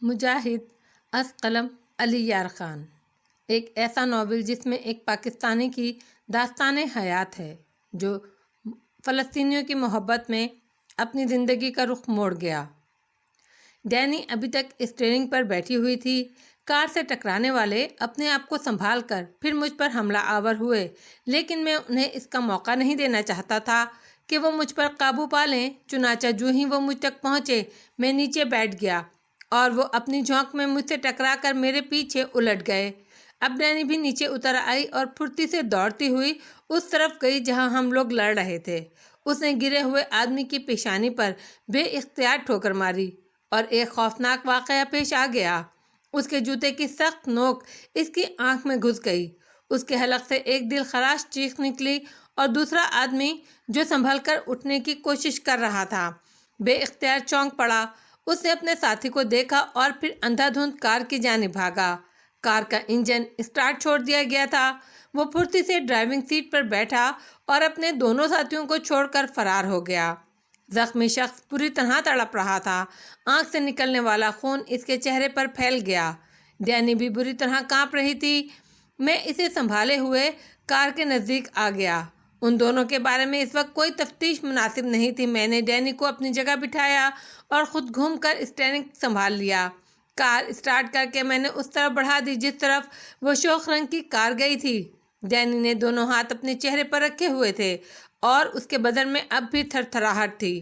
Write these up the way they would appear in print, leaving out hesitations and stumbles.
مجاہد از قلم علی یار خان، ایک ایسا ناول جس میں ایک پاکستانی کی داستان حیات ہے جو فلسطینیوں کی محبت میں اپنی زندگی کا رخ موڑ گیا۔ ڈینی ابھی تک اسٹیئرنگ پر بیٹھی ہوئی تھی۔ کار سے ٹکرانے والے اپنے آپ کو سنبھال کر پھر مجھ پر حملہ آور ہوئے، لیکن میں انہیں اس کا موقع نہیں دینا چاہتا تھا کہ وہ مجھ پر قابو پا لیں۔ چنانچہ جو ہی وہ مجھ تک پہنچے میں نیچے بیٹھ گیا اور وہ اپنی جھونک میں مجھ سے ٹکرا کر میرے پیچھے الٹ گئے۔ اب ڈینی بھی نیچے اتر آئی اور پھرتی سے دوڑتی ہوئی اس طرف گئی جہاں ہم لوگ لڑ رہے تھے۔ اس نے گرے ہوئے آدمی کی پیشانی پر بے اختیار ٹھوکر ماری اور ایک خوفناک واقعہ پیش آ گیا۔ اس کے جوتے کی سخت نوک اس کی آنکھ میں گھس گئی۔ اس کے حلق سے ایک دل خراش چیخ نکلی اور دوسرا آدمی جو سنبھل کر اٹھنے کی کوشش کر رہا تھا بے اختیار چونک پڑا۔ اس نے اپنے ساتھی کو دیکھا اور پھر اندھا دھند کار کی جانب بھاگا۔ کار کا انجن اسٹارٹ چھوڑ دیا گیا تھا۔ وہ پھرتی سے ڈرائیونگ سیٹ پر بیٹھا اور اپنے دونوں ساتھیوں کو چھوڑ کر فرار ہو گیا۔ زخمی شخص پوری طرح تڑپ رہا تھا۔ آنکھ سے نکلنے والا خون اس کے چہرے پر پھیل گیا۔ ڈینی بھی بری طرح کانپ رہی تھی۔ میں اسے سنبھالے ہوئے کار کے نزدیک آ گیا۔ ان دونوں کے بارے میں اس وقت کوئی تفتیش مناسب نہیں تھی۔ میں نے ڈینی کو اپنی جگہ بٹھایا اور خود گھوم کر اسٹیئرنگ سنبھال لیا۔ کار اسٹارٹ کر کے میں نے اس طرف بڑھا دی جس طرف وہ شوخ رنگ کی کار گئی تھی۔ ڈینی نے دونوں ہاتھ اپنے چہرے پر رکھے ہوئے تھے اور اس کے بدن میں اب بھی تھر تھراہٹ تھی۔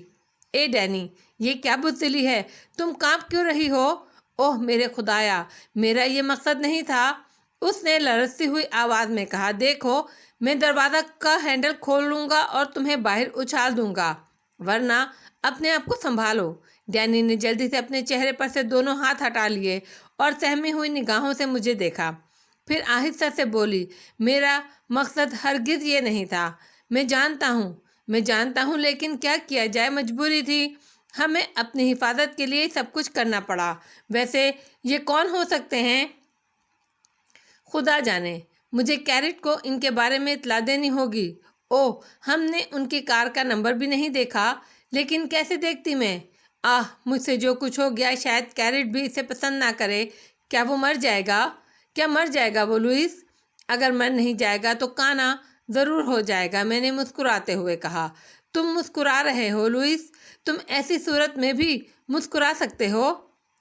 اے ڈینی، یہ کیا بزدلی ہے؟ تم کانپ کیوں رہی ہو؟ اوہ میرے خدایا، میرا یہ مقصد نہیں تھا، اس نے لرزتی ہوئی آواز میں کہا۔ دیکھو، میں دروازہ کا ہینڈل کھول لوں گا اور تمہیں باہر اچھال دوں گا، ورنہ اپنے آپ کو سنبھالو۔ ڈینی نے جلدی سے اپنے چہرے پر سے دونوں ہاتھ ہٹا لیے اور سہمی ہوئی نگاہوں سے مجھے دیکھا۔ پھر آہستہ سے بولی، میرا مقصد ہرگز یہ نہیں تھا۔ میں جانتا ہوں، لیکن کیا کیا جائے، مجبوری تھی۔ ہمیں اپنی حفاظت کے لیے سب کچھ کرنا پڑا۔ ویسے یہ کون ہو سکتے ہیں؟ خدا جانے، مجھے کیرٹ کو ان کے بارے میں اطلاع دینی ہوگی۔ اوہ، ہم نے ان کی کار کا نمبر بھی نہیں دیکھا۔ لیکن کیسے دیکھتی میں؟ مجھ سے جو کچھ ہو گیا، شاید کیرٹ بھی اسے پسند نہ کرے۔ کیا وہ مر جائے گا؟ کیا مر جائے گا وہ لوئس؟ اگر مر نہیں جائے گا تو کانا ضرور ہو جائے گا، میں نے مسکراتے ہوئے کہا۔ تم مسکرا رہے ہو لوئس؟ تم ایسی صورت میں بھی مسکرا سکتے ہو؟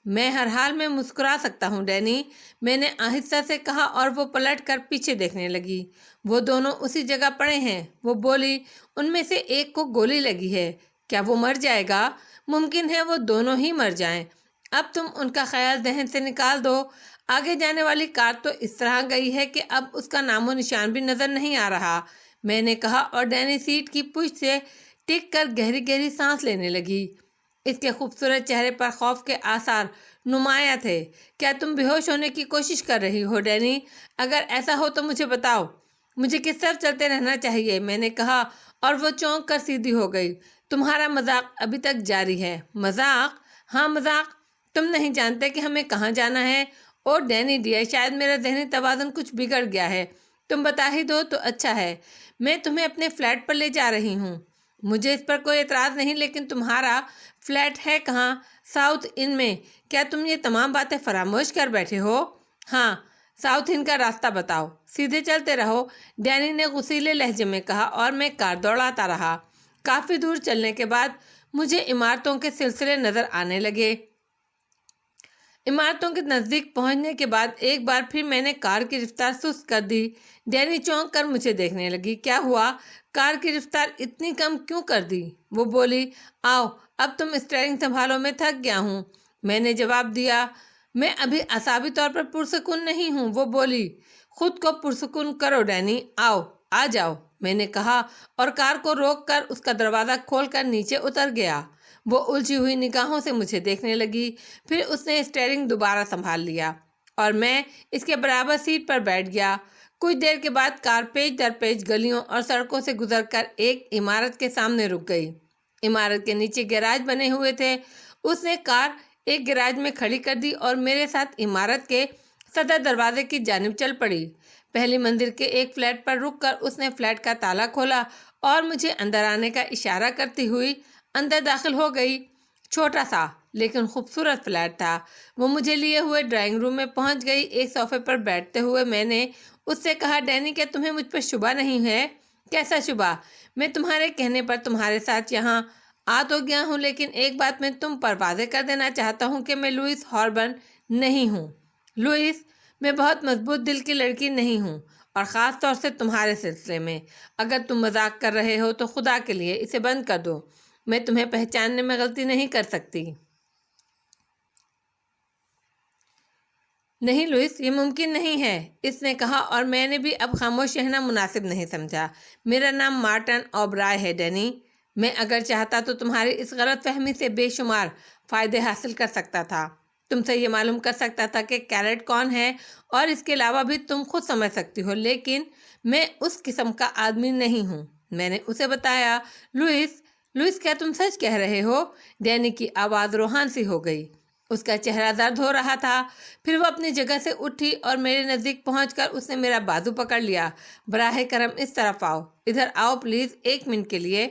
میں ہر حال میں مسکرا سکتا ہوں ڈینی، میں نے آہستہ سے کہا اور وہ پلٹ کر پیچھے دیکھنے لگی۔ وہ دونوں اسی جگہ پڑے ہیں، وہ بولی۔ ان میں سے ایک کو گولی لگی ہے۔ کیا وہ مر جائے گا؟ ممکن ہے وہ دونوں ہی مر جائیں۔ اب تم ان کا خیال ذہن سے نکال دو۔ آگے جانے والی کار تو اس طرح گئی ہے کہ اب اس کا نام و نشان بھی نظر نہیں آ رہا، میں نے کہا، اور ڈینی سیٹ کی پشت سے ٹک کر گہری گہری سانس لینے لگی۔ اس کے خوبصورت چہرے پر خوف کے آثار نمایاں تھے۔ کیا تم بے ہوش ہونے کی کوشش کر رہی ہو ڈینی؟ اگر ایسا ہو تو مجھے بتاؤ، مجھے کس طرف چلتے رہنا چاہیے، میں نے کہا، اور وہ چونک کر سیدھی ہو گئی۔ تمہارا مذاق ابھی تک جاری ہے؟ مذاق؟ ہاں مذاق۔ تم نہیں جانتے کہ ہمیں کہاں جانا ہے؟ او ڈینی ڈیئر، شاید میرا ذہنی توازن کچھ بگڑ گیا ہے۔ تم بتا ہی دو تو اچھا ہے۔ میں تمہیں اپنے فلیٹ پر لے جا رہی ہوں۔ مجھے اس پر کوئی اعتراض نہیں، لیکن تمہارا فلیٹ ہے کہاں؟ ساؤتھ ان میں۔ کیا تم یہ تمام باتیں فراموش کر بیٹھے ہو؟ ہاں، ساؤتھ ان کا راستہ بتاؤ، سیدھے چلتے رہو، ڈینی نے غصیلے لہجے میں کہا اور میں کار دوڑاتا رہا۔ کافی دور چلنے کے بعد مجھے عمارتوں کے سلسلے نظر آنے لگے۔ عمارتوں کے نزدیک پہنچنے کے بعد ایک بار پھر میں نے کار کی رفتار سست کر دی۔ ڈینی چونک کر مجھے دیکھنے لگی۔ کیا ہوا؟ کار کی رفتار اتنی کم کیوں کر دی؟ وہ بولی۔ آؤ، اب تم اسٹیئرنگ سنبھالو، میں تھک گیا ہوں، میں نے جواب دیا۔ میں ابھی اعصابی طور پر پرسکون نہیں ہوں، وہ بولی۔ خود کو پرسکون کرو ڈینی، آ جاؤ، میں نے کہا اور کار کو روک کر اس کا دروازہ کھول کر نیچے اتر گیا۔ وہ الجھی ہوئی نگاہوں سے مجھے دیکھنے لگی، پھر اس نے اسٹیئرنگ دوبارہ سنبھال لیا اور میں اس کے برابر سیٹ پر بیٹھ گیا۔ کچھ دیر کے بعد کار پیچ در پیچ گلیوں اور سڑکوں سے گزر کر ایک عمارت کے سامنے رک گئی۔ عمارت کے نیچے گیراج بنے ہوئے تھے۔ اس نے کار ایک گیراج میں کھڑی کر دی اور میرے ساتھ عمارت کے صدر دروازے کی جانب چل پڑی۔ پہلی منزل کے ایک فلیٹ پر رک کر اس نے فلیٹ کا تالا کھولا اور مجھے اندر آنے کا اشارہ کرتی ہوئی اندر داخل ہو گئی۔ چھوٹا سا لیکن خوبصورت فلیٹ تھا۔ وہ مجھے لیے ہوئے ڈرائنگ روم میں پہنچ گئی۔ ایک صوفے پر بیٹھتے ہوئے میں نے اس سے کہا، ڈینی کیا تمہیں مجھ پر شبہ نہیں ہے؟ کیسا شبہ؟ میں تمہارے کہنے پر تمہارے ساتھ یہاں آ تو گیا ہوں، لیکن ایک بات میں تم پر واضح کر دینا چاہتا ہوں کہ میں لوئس ہاربن نہیں ہوں۔ لوئس، میں بہت مضبوط دل کی لڑکی نہیں ہوں، اور خاص طور سے تمہارے سلسلے میں۔ اگر تم مذاق کر رہے ہو تو خدا کے لیے اسے بند کر دو۔ میں تمہیں پہچاننے میں غلطی نہیں کر سکتی۔ نہیں لوئس، یہ ممکن نہیں ہے، اس نے کہا، اور میں نے بھی اب خاموش رہنا مناسب نہیں سمجھا۔ میرا نام مارٹن اوبرائے ہے ڈینی۔ میں اگر چاہتا تو تمہاری اس غلط فہمی سے بے شمار فائدے حاصل کر سکتا تھا۔ تم سے یہ معلوم کر سکتا تھا کہ کیرٹ کون ہے، اور اس کے علاوہ بھی تم خود سمجھ سکتی ہو، لیکن میں اس قسم کا آدمی نہیں ہوں۔ میں نے اسے بتایا۔ لوئس کیا تم سچ کہہ رہے ہو؟ ڈینی کی آواز روحان سی ہو گئی۔ اس کا چہرہ زرد ہو رہا تھا۔ پھر وہ اپنی جگہ سے اٹھی اور میرے نزدیک پہنچ کر اس نے میرا بازو پکڑ لیا۔ براہ کرم اس طرف آؤ، ادھر آؤ پلیز، ایک منٹ کے لیے۔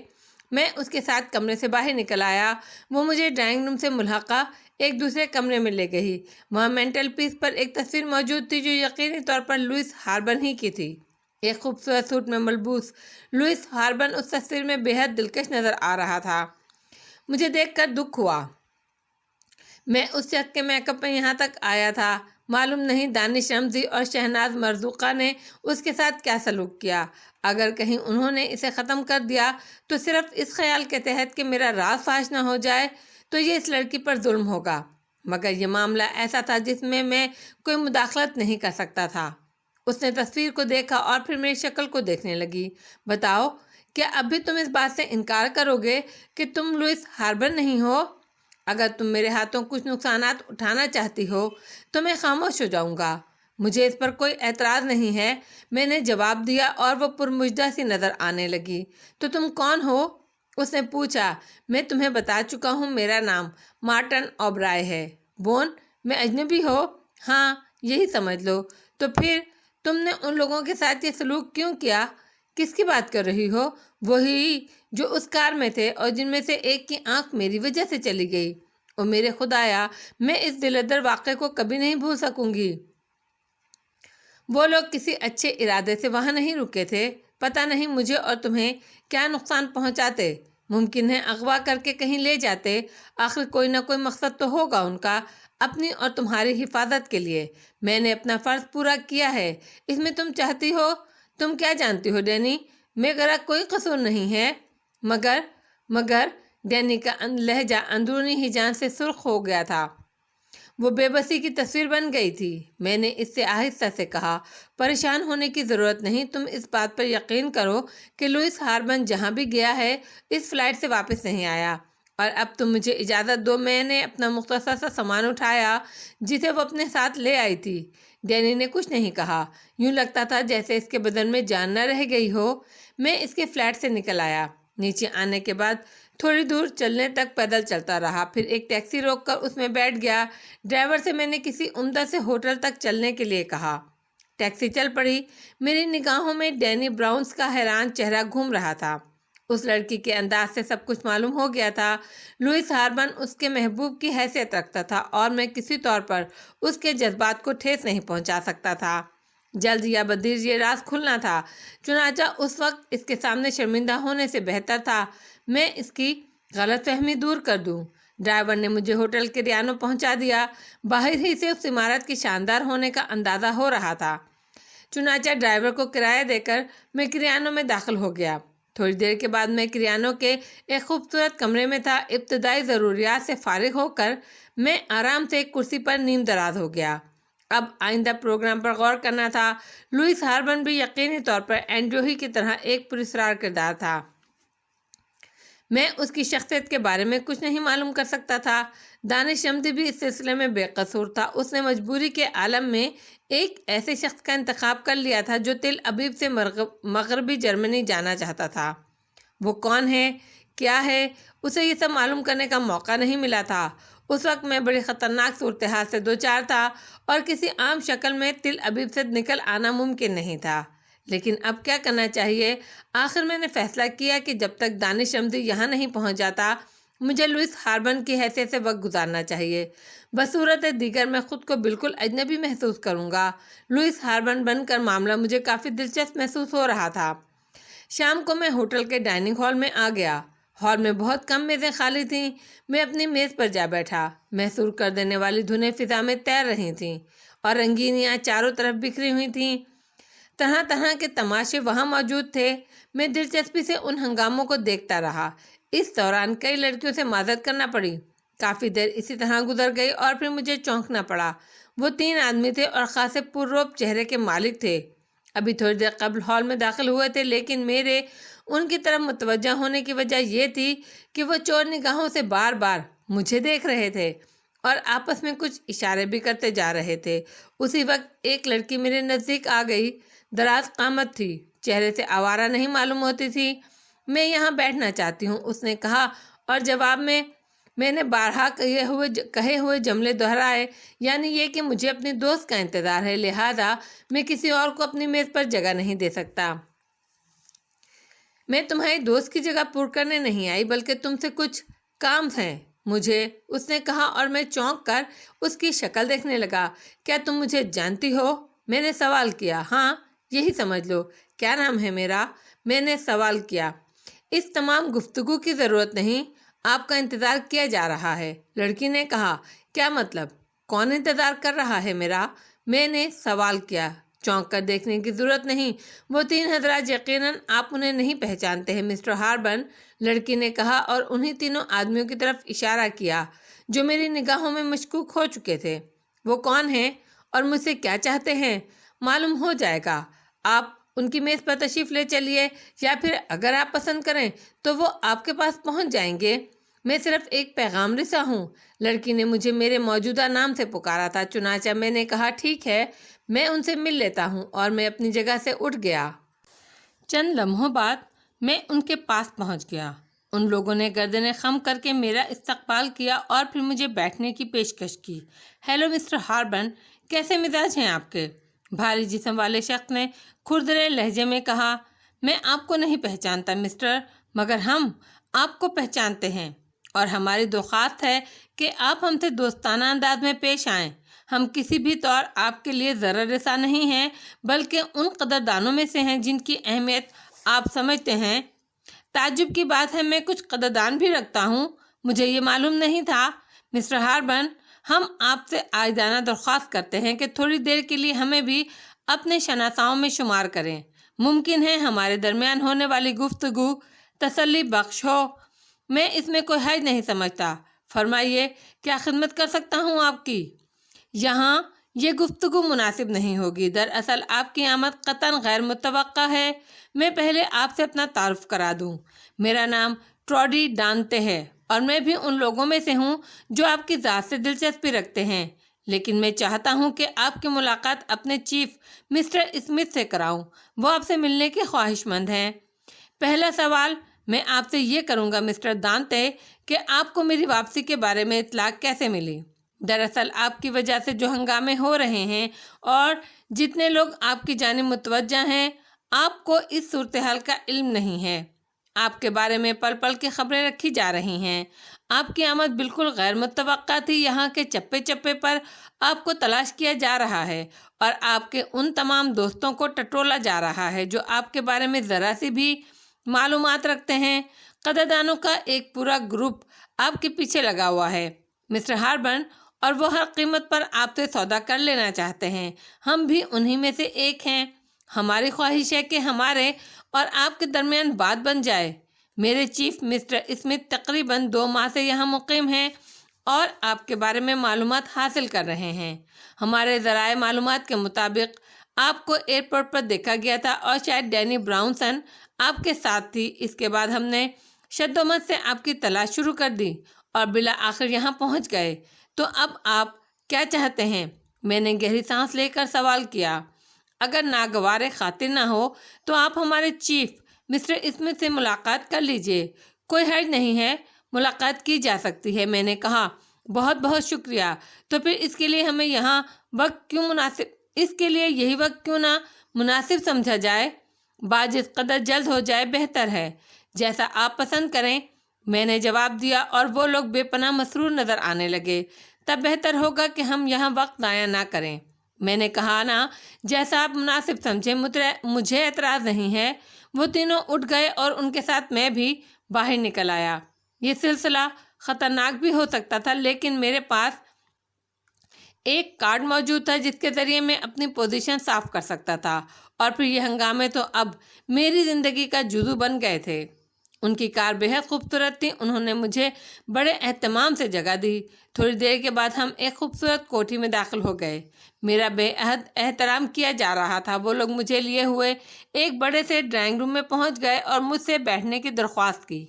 میں اس کے ساتھ کمرے سے باہر نکل آیا۔ وہ مجھے ڈرائنگ روم سے ملحقہ ایک دوسرے کمرے میں لے گئی۔ وہاں مینٹل پیس پر ایک تصویر موجود تھی جو یقینی طور پر لوئس ہاربن ہی کی تھی۔ ایک خوبصورت سوٹ میں ملبوس لوئس ہاربن اس تصویر میں بے حد دلکش نظر آ رہا تھا۔ مجھے دیکھ کر دکھ ہوا۔ میں اس شخص کے میک اپ میں یہاں تک آیا تھا۔ معلوم نہیں دانش رمزی اور شہناز مرزوقہ نے اس کے ساتھ کیا سلوک کیا۔ اگر کہیں انہوں نے اسے ختم کر دیا تو صرف اس خیال کے تحت کہ میرا راز فاش نہ ہو جائے تو یہ اس لڑکی پر ظلم ہوگا۔ مگر یہ معاملہ ایسا تھا جس میں کوئی مداخلت نہیں کر سکتا تھا۔ اس نے تصویر کو دیکھا اور پھر میری شکل کو دیکھنے لگی۔ بتاؤ، کیا اب بھی تم اس بات سے انکار کرو گے کہ تم لوئس ہاربن نہیں ہو؟ اگر تم میرے ہاتھوں کچھ نقصانات اٹھانا چاہتی ہو تو میں خاموش ہو جاؤں گا۔ مجھے اس پر کوئی اعتراض نہیں ہے، میں نے جواب دیا، اور وہ پرمجدہ سی نظر آنے لگی۔ تو تم کون ہو؟ اس نے پوچھا۔ میں تمہیں بتا چکا ہوں، میرا نام مارٹن اوبرائے ہے۔ بون، میں اجنبی ہو؟ ہاں، یہی سمجھ لو۔ تو پھر تم نے ان لوگوں کے ساتھ یہ سلوک کیوں کیا؟ کس کی بات کر رہی ہو؟ وہی جو اس کار میں تھے اور جن میں سے ایک کی آنکھ میری وجہ سے چلی گئی۔ او میرے خدایا، میں اس دلدر واقعے کو کبھی نہیں بھول سکوں گی۔ وہ لوگ کسی اچھے ارادے سے وہاں نہیں رکے تھے۔ پتہ نہیں مجھے اور تمہیں کیا نقصان پہنچاتے۔ ممکن ہے اغوا کر کے کہیں لے جاتے۔ آخر کوئی نہ کوئی مقصد تو ہوگا ان کا، اپنی اور تمہاری حفاظت کے لیے۔ میں نے اپنا فرض پورا کیا ہے، اس میں تم چاہتی ہو؟ تم کیا جانتی ہو ڈینی؟ میرا کوئی قصور نہیں ہے۔ مگر ڈینی کا لہجہ اندرونی ہی جان سے سرخ ہو گیا تھا۔ وہ بے بسی کی تصویر بن گئی تھی۔ میں نے اس سے آہستہ سے کہا، پریشان ہونے کی ضرورت نہیں۔ تم اس بات پر یقین کرو کہ لوئس ہاربن جہاں بھی گیا ہے اس فلائٹ سے واپس نہیں آیا۔ اور اب تم مجھے اجازت دو۔ میں نے اپنا مختصر سا سامان اٹھایا جسے وہ اپنے ساتھ لے آئی تھی۔ ڈینی نے کچھ نہیں کہا، یوں لگتا تھا جیسے اس کے بدن میں جان نہ رہ گئی ہو۔ میں اس کے فلیٹ سے نکل آیا۔ نیچے آنے کے بعد تھوڑی دور چلنے تک پیدل چلتا رہا، پھر ایک ٹیکسی روک کر اس میں بیٹھ گیا۔ ڈرائیور سے میں نے کسی عمدہ سے ہوٹل تک چلنے کے لیے کہا۔ ٹیکسی چل پڑی۔ میری نگاہوں میں ڈینی براؤنز کا حیران چہرہ گھوم رہا تھا۔ اس لڑکی کے انداز سے سب کچھ معلوم ہو گیا تھا۔ لوئس ہاربن اس کے محبوب کی حیثیت رکھتا تھا اور میں کسی طور پر اس کے جذبات کو ٹھیس نہیں پہنچا سکتا تھا۔ جلد یا بدیر یہ راز کھلنا تھا، چنانچہ اس وقت اس کے سامنے شرمندہ ہونے سے بہتر تھا میں اس کی غلط فہمی دور کر دوں۔ ڈرائیور نے مجھے ہوٹل کریانو پہنچا دیا۔ باہر ہی سے اس عمارت کی شاندار ہونے کا اندازہ ہو رہا تھا۔ چنانچہ ڈرائیور کو کرایہ دے کر میں کریانو میں داخل ہو گیا۔ تھوڑی دیر کے بعد میں کریانو کے ایک خوبصورت کمرے میں تھا۔ ابتدائی ضروریات سے فارغ ہو کر میں آرام سے ایک کرسی پر نیم دراز ہو گیا۔ اب آئندہ پروگرام پر غور کرنا تھا۔ لوئس ہاربن بھی یقینی طور پر اینڈریو ہی کی طرح ایک پراسرار کردار تھا۔ میں اس کی شخصیت کے بارے میں کچھ نہیں معلوم کر سکتا تھا۔ دانش رمزی بھی اس سلسلے میں بے قصور تھا۔ اس نے مجبوری کے عالم میں ایک ایسے شخص کا انتخاب کر لیا تھا جو تل ابیب سے مغربی جرمنی جانا چاہتا تھا۔ وہ کون ہے، کیا ہے، اسے یہ سب معلوم کرنے کا موقع نہیں ملا تھا۔ اس وقت میں بڑی خطرناک صورتحال سے دوچار تھا اور کسی عام شکل میں تل ابیب سے نکل آنا ممکن نہیں تھا۔ لیکن اب کیا کرنا چاہیے؟ آخر میں نے فیصلہ کیا کہ جب تک دانش رمزی یہاں نہیں پہنچ جاتا مجھے لوئس ہاربن کی حیثیت سے وقت گزارنا چاہیے۔ بصورت دیگر میں خود کو بالکل اجنبی محسوس کروں گا۔ لوئس ہاربن بن کر معاملہ مجھے کافی دلچسپ محسوس ہو رہا تھا۔ شام کو میں ہوٹل کے ڈائننگ ہال میں آ گیا۔ ہال میں بہت کم میزیں خالی تھیں۔ میں اپنی میز پر جا بیٹھا۔ محصور کر دینے والی دھنیں فضا میں تیر رہی تھیں اور رنگینیاں چاروں طرف بکھری ہوئی تھیں۔ طرح طرح کے تماشے وہاں موجود تھے۔ میں دلچسپی سے ان ہنگاموں کو دیکھتا رہا۔ اس دوران کئی لڑکیوں سے معذرت کرنا پڑی۔ کافی دیر اسی طرح گزر گئی اور پھر مجھے چونکنا پڑا۔ وہ 3 آدمی تھے اور خاصے پررعب چہرے کے مالک تھے۔ ابھی تھوڑی دیر قبل ہال میں داخل ہوئے تھے، لیکن میرے ان کی طرف متوجہ ہونے کی وجہ یہ تھی کہ وہ چور نگاہوں سے بار بار مجھے دیکھ رہے تھے اور آپس میں کچھ اشارے بھی کرتے جا رہے تھے۔ اسی وقت ایک لڑکی میرے نزدیک آ گئی۔ دراز قامت تھی، چہرے سے آوارہ نہیں معلوم ہوتی تھی۔ میں یہاں بیٹھنا چاہتی ہوں، اس نے کہا، اور جواب میں نے بارہا کہے ہوئے جملے دہرائے، یعنی یہ کہ مجھے اپنی دوست کا انتظار ہے، لہٰذا میں کسی اور کو اپنی میز پر جگہ نہیں دے سکتا۔ میں تمہاری دوست کی جگہ پر کرنے نہیں آئی، بلکہ تم سے کچھ کام ہیں مجھے، اس نے کہا، اور میں چونک کر اس کی شکل دیکھنے لگا۔ کیا تم مجھے جانتی ہو؟ میں نے سوال کیا۔ ہاں، یہی سمجھ لو۔ کیا نام ہے میرا؟ میں نے سوال کیا۔ اس تمام گفتگو کی ضرورت نہیں، آپ کا انتظار کیا جا رہا ہے، لڑکی نے کہا۔ کیا مطلب؟ کون انتظار کر رہا ہے میرا؟ میں نے سوال کیا۔ چونک کر دیکھنے کی ضرورت نہیں، وہ 3 حضرات یقیناً آپ انہیں نہیں پہچانتے ہیں مسٹر ہاربن، لڑکی نے کہا اور انہی تینوں آدمیوں کی طرف اشارہ کیا جو میری نگاہوں میں مشکوک ہو چکے تھے۔ وہ کون ہیں اور مجھ سے کیا چاہتے ہیں؟ معلوم ہو جائے گا۔ آپ ان کی میز پر تشریف لے چلیے، یا پھر اگر آپ پسند کریں تو وہ آپ کے پاس پہنچ جائیں گے۔ میں صرف ایک پیغام رساں ہوں۔ لڑکی نے مجھے میرے موجودہ نام سے پکارا تھا، چنانچہ میں نے کہا، ٹھیک ہے، میں ان سے مل لیتا ہوں، اور میں اپنی جگہ سے اٹھ گیا۔ چند لمحوں بعد میں ان کے پاس پہنچ گیا۔ ان لوگوں نے گردنیں خم کر کے میرا استقبال کیا اور پھر مجھے بیٹھنے کی پیشکش کی۔ ہیلو مسٹر ہاربن، کیسے مزاج ہیں آپ کے؟ بھاری جسم والے شخص نے کھردرے لہجے میں کہا۔ میں آپ کو نہیں پہچانتا مسٹر، مگر ہم آپ کو پہچانتے ہیں، اور ہماری درخواست ہے کہ آپ ہم سے دوستانہ انداز میں پیش آئیں۔ ہم کسی بھی طور آپ کے لیے ضرر رساں نہیں ہیں، بلکہ ان قدردانوں میں سے ہیں جن کی اہمیت آپ سمجھتے ہیں۔ تعجب کی بات ہے، میں کچھ قدردان بھی رکھتا ہوں، مجھے یہ معلوم نہیں تھا۔ مسٹر ہاربن، ہم آپ سے عاجزانہ درخواست کرتے ہیں کہ تھوڑی دیر کے لیے ہمیں بھی اپنے شناساؤں میں شمار کریں۔ ممکن ہے ہمارے درمیان ہونے والی گفتگو تسلی بخش ہو۔ میں اس میں کوئی حرج نہیں سمجھتا۔ فرمائیے، کیا خدمت کر سکتا ہوں آپ کی؟ یہاں یہ گفتگو مناسب نہیں ہوگی۔ دراصل آپ کی آمد قطعاً غیر متوقع ہے۔ میں پہلے آپ سے اپنا تعارف کرا دوں۔ میرا نام ٹراڈی ڈانتے ہے، اور میں بھی ان لوگوں میں سے ہوں جو آپ کی ذات سے دلچسپی رکھتے ہیں، لیکن میں چاہتا ہوں کہ آپ کی ملاقات اپنے چیف مسٹر اسمتھ سے کراؤں۔ وہ آپ سے ملنے کے خواہش مند ہیں۔ پہلا سوال میں آپ سے یہ کروں گا مسٹر دانتے کہ آپ کو میری واپسی کے بارے میں اطلاع کیسے ملی؟ دراصل آپ کی وجہ سے جو ہنگامے ہو رہے ہیں اور جتنے لوگ آپ کی جانب متوجہ ہیں، آپ کو اس صورتحال کا علم نہیں ہے۔ آپ کے بارے میں پل پل کی خبریں رکھی جا رہی ہیں۔ آپ کی آمد بالکل غیر متوقع تھی۔ یہاں کے چپے چپے پر آپ کو تلاش کیا جا رہا ہے، اور آپ کے ان تمام دوستوں کو ٹٹولا جا رہا ہے جو آپ کے بارے میں ذرا سی بھی معلومات رکھتے ہیں۔ قدردانوں کا ایک پورا گروپ آپ کے پیچھے لگا ہوا ہے مسٹر ہاربن، اور وہ ہر قیمت پر آپ سے سودا کر لینا چاہتے ہیں۔ ہم بھی انہی میں سے ایک ہیں۔ ہماری خواہش ہے کہ ہمارے اور آپ کے درمیان بات بن جائے۔ میرے چیف مسٹر اسمتھ تقریباً 2 ماہ سے یہاں مقیم ہیں اور آپ کے بارے میں معلومات حاصل کر رہے ہیں۔ ہمارے ذرائع معلومات کے مطابق آپ کو ایئرپورٹ پر دیکھا گیا تھا، اور شاید ڈینی براؤنسن آپ کے ساتھ تھی۔ اس کے بعد ہم نے شدومت سے آپ کی تلاش شروع کر دی اور بالآخر یہاں پہنچ گئے۔ تو اب آپ کیا چاہتے ہیں؟ میں نے گہری سانس لے کر سوال کیا۔ اگر ناگوار خاطر نہ ہو تو آپ ہمارے چیف مسٹر اسمتھ سے ملاقات کر لیجئے۔ کوئی حرج نہیں ہے، ملاقات کی جا سکتی ہے، میں نے کہا۔ بہت بہت شکریہ۔ تو پھر اس کے لیے ہمیں یہاں یہی وقت کیوں نہ مناسب سمجھا جائے؟ بات جس قدر جلد ہو جائے بہتر ہے۔ جیسا آپ پسند کریں۔ میں نے جواب دیا اور وہ لوگ بے پناہ مسرور نظر آنے لگے۔ تب بہتر ہوگا کہ ہم یہاں وقت ضائع نہ کریں۔ میں نے کہا نا، جیسا آپ مناسب سمجھے، مجھے اعتراض نہیں ہے۔ وہ تینوں اٹھ گئے اور ان کے ساتھ میں بھی باہر نکل آیا۔ یہ سلسلہ خطرناک بھی ہو سکتا تھا، لیکن میرے پاس ایک کارڈ موجود تھا جس کے ذریعے میں اپنی پوزیشن صاف کر سکتا تھا، اور پھر یہ ہنگامے تو اب میری زندگی کا جزو بن گئے تھے۔ ان کی کار بہت خوبصورت تھی۔ انہوں نے مجھے بڑے اہتمام سے جگہ دی۔ تھوڑی دیر کے بعد ہم ایک خوبصورت کوٹھی میں داخل ہو گئے۔ میرا بے حد احترام کیا جا رہا تھا۔ وہ لوگ مجھے لیے ہوئے ایک بڑے سے ڈرائنگ روم میں پہنچ گئے اور مجھ سے بیٹھنے کی درخواست کی۔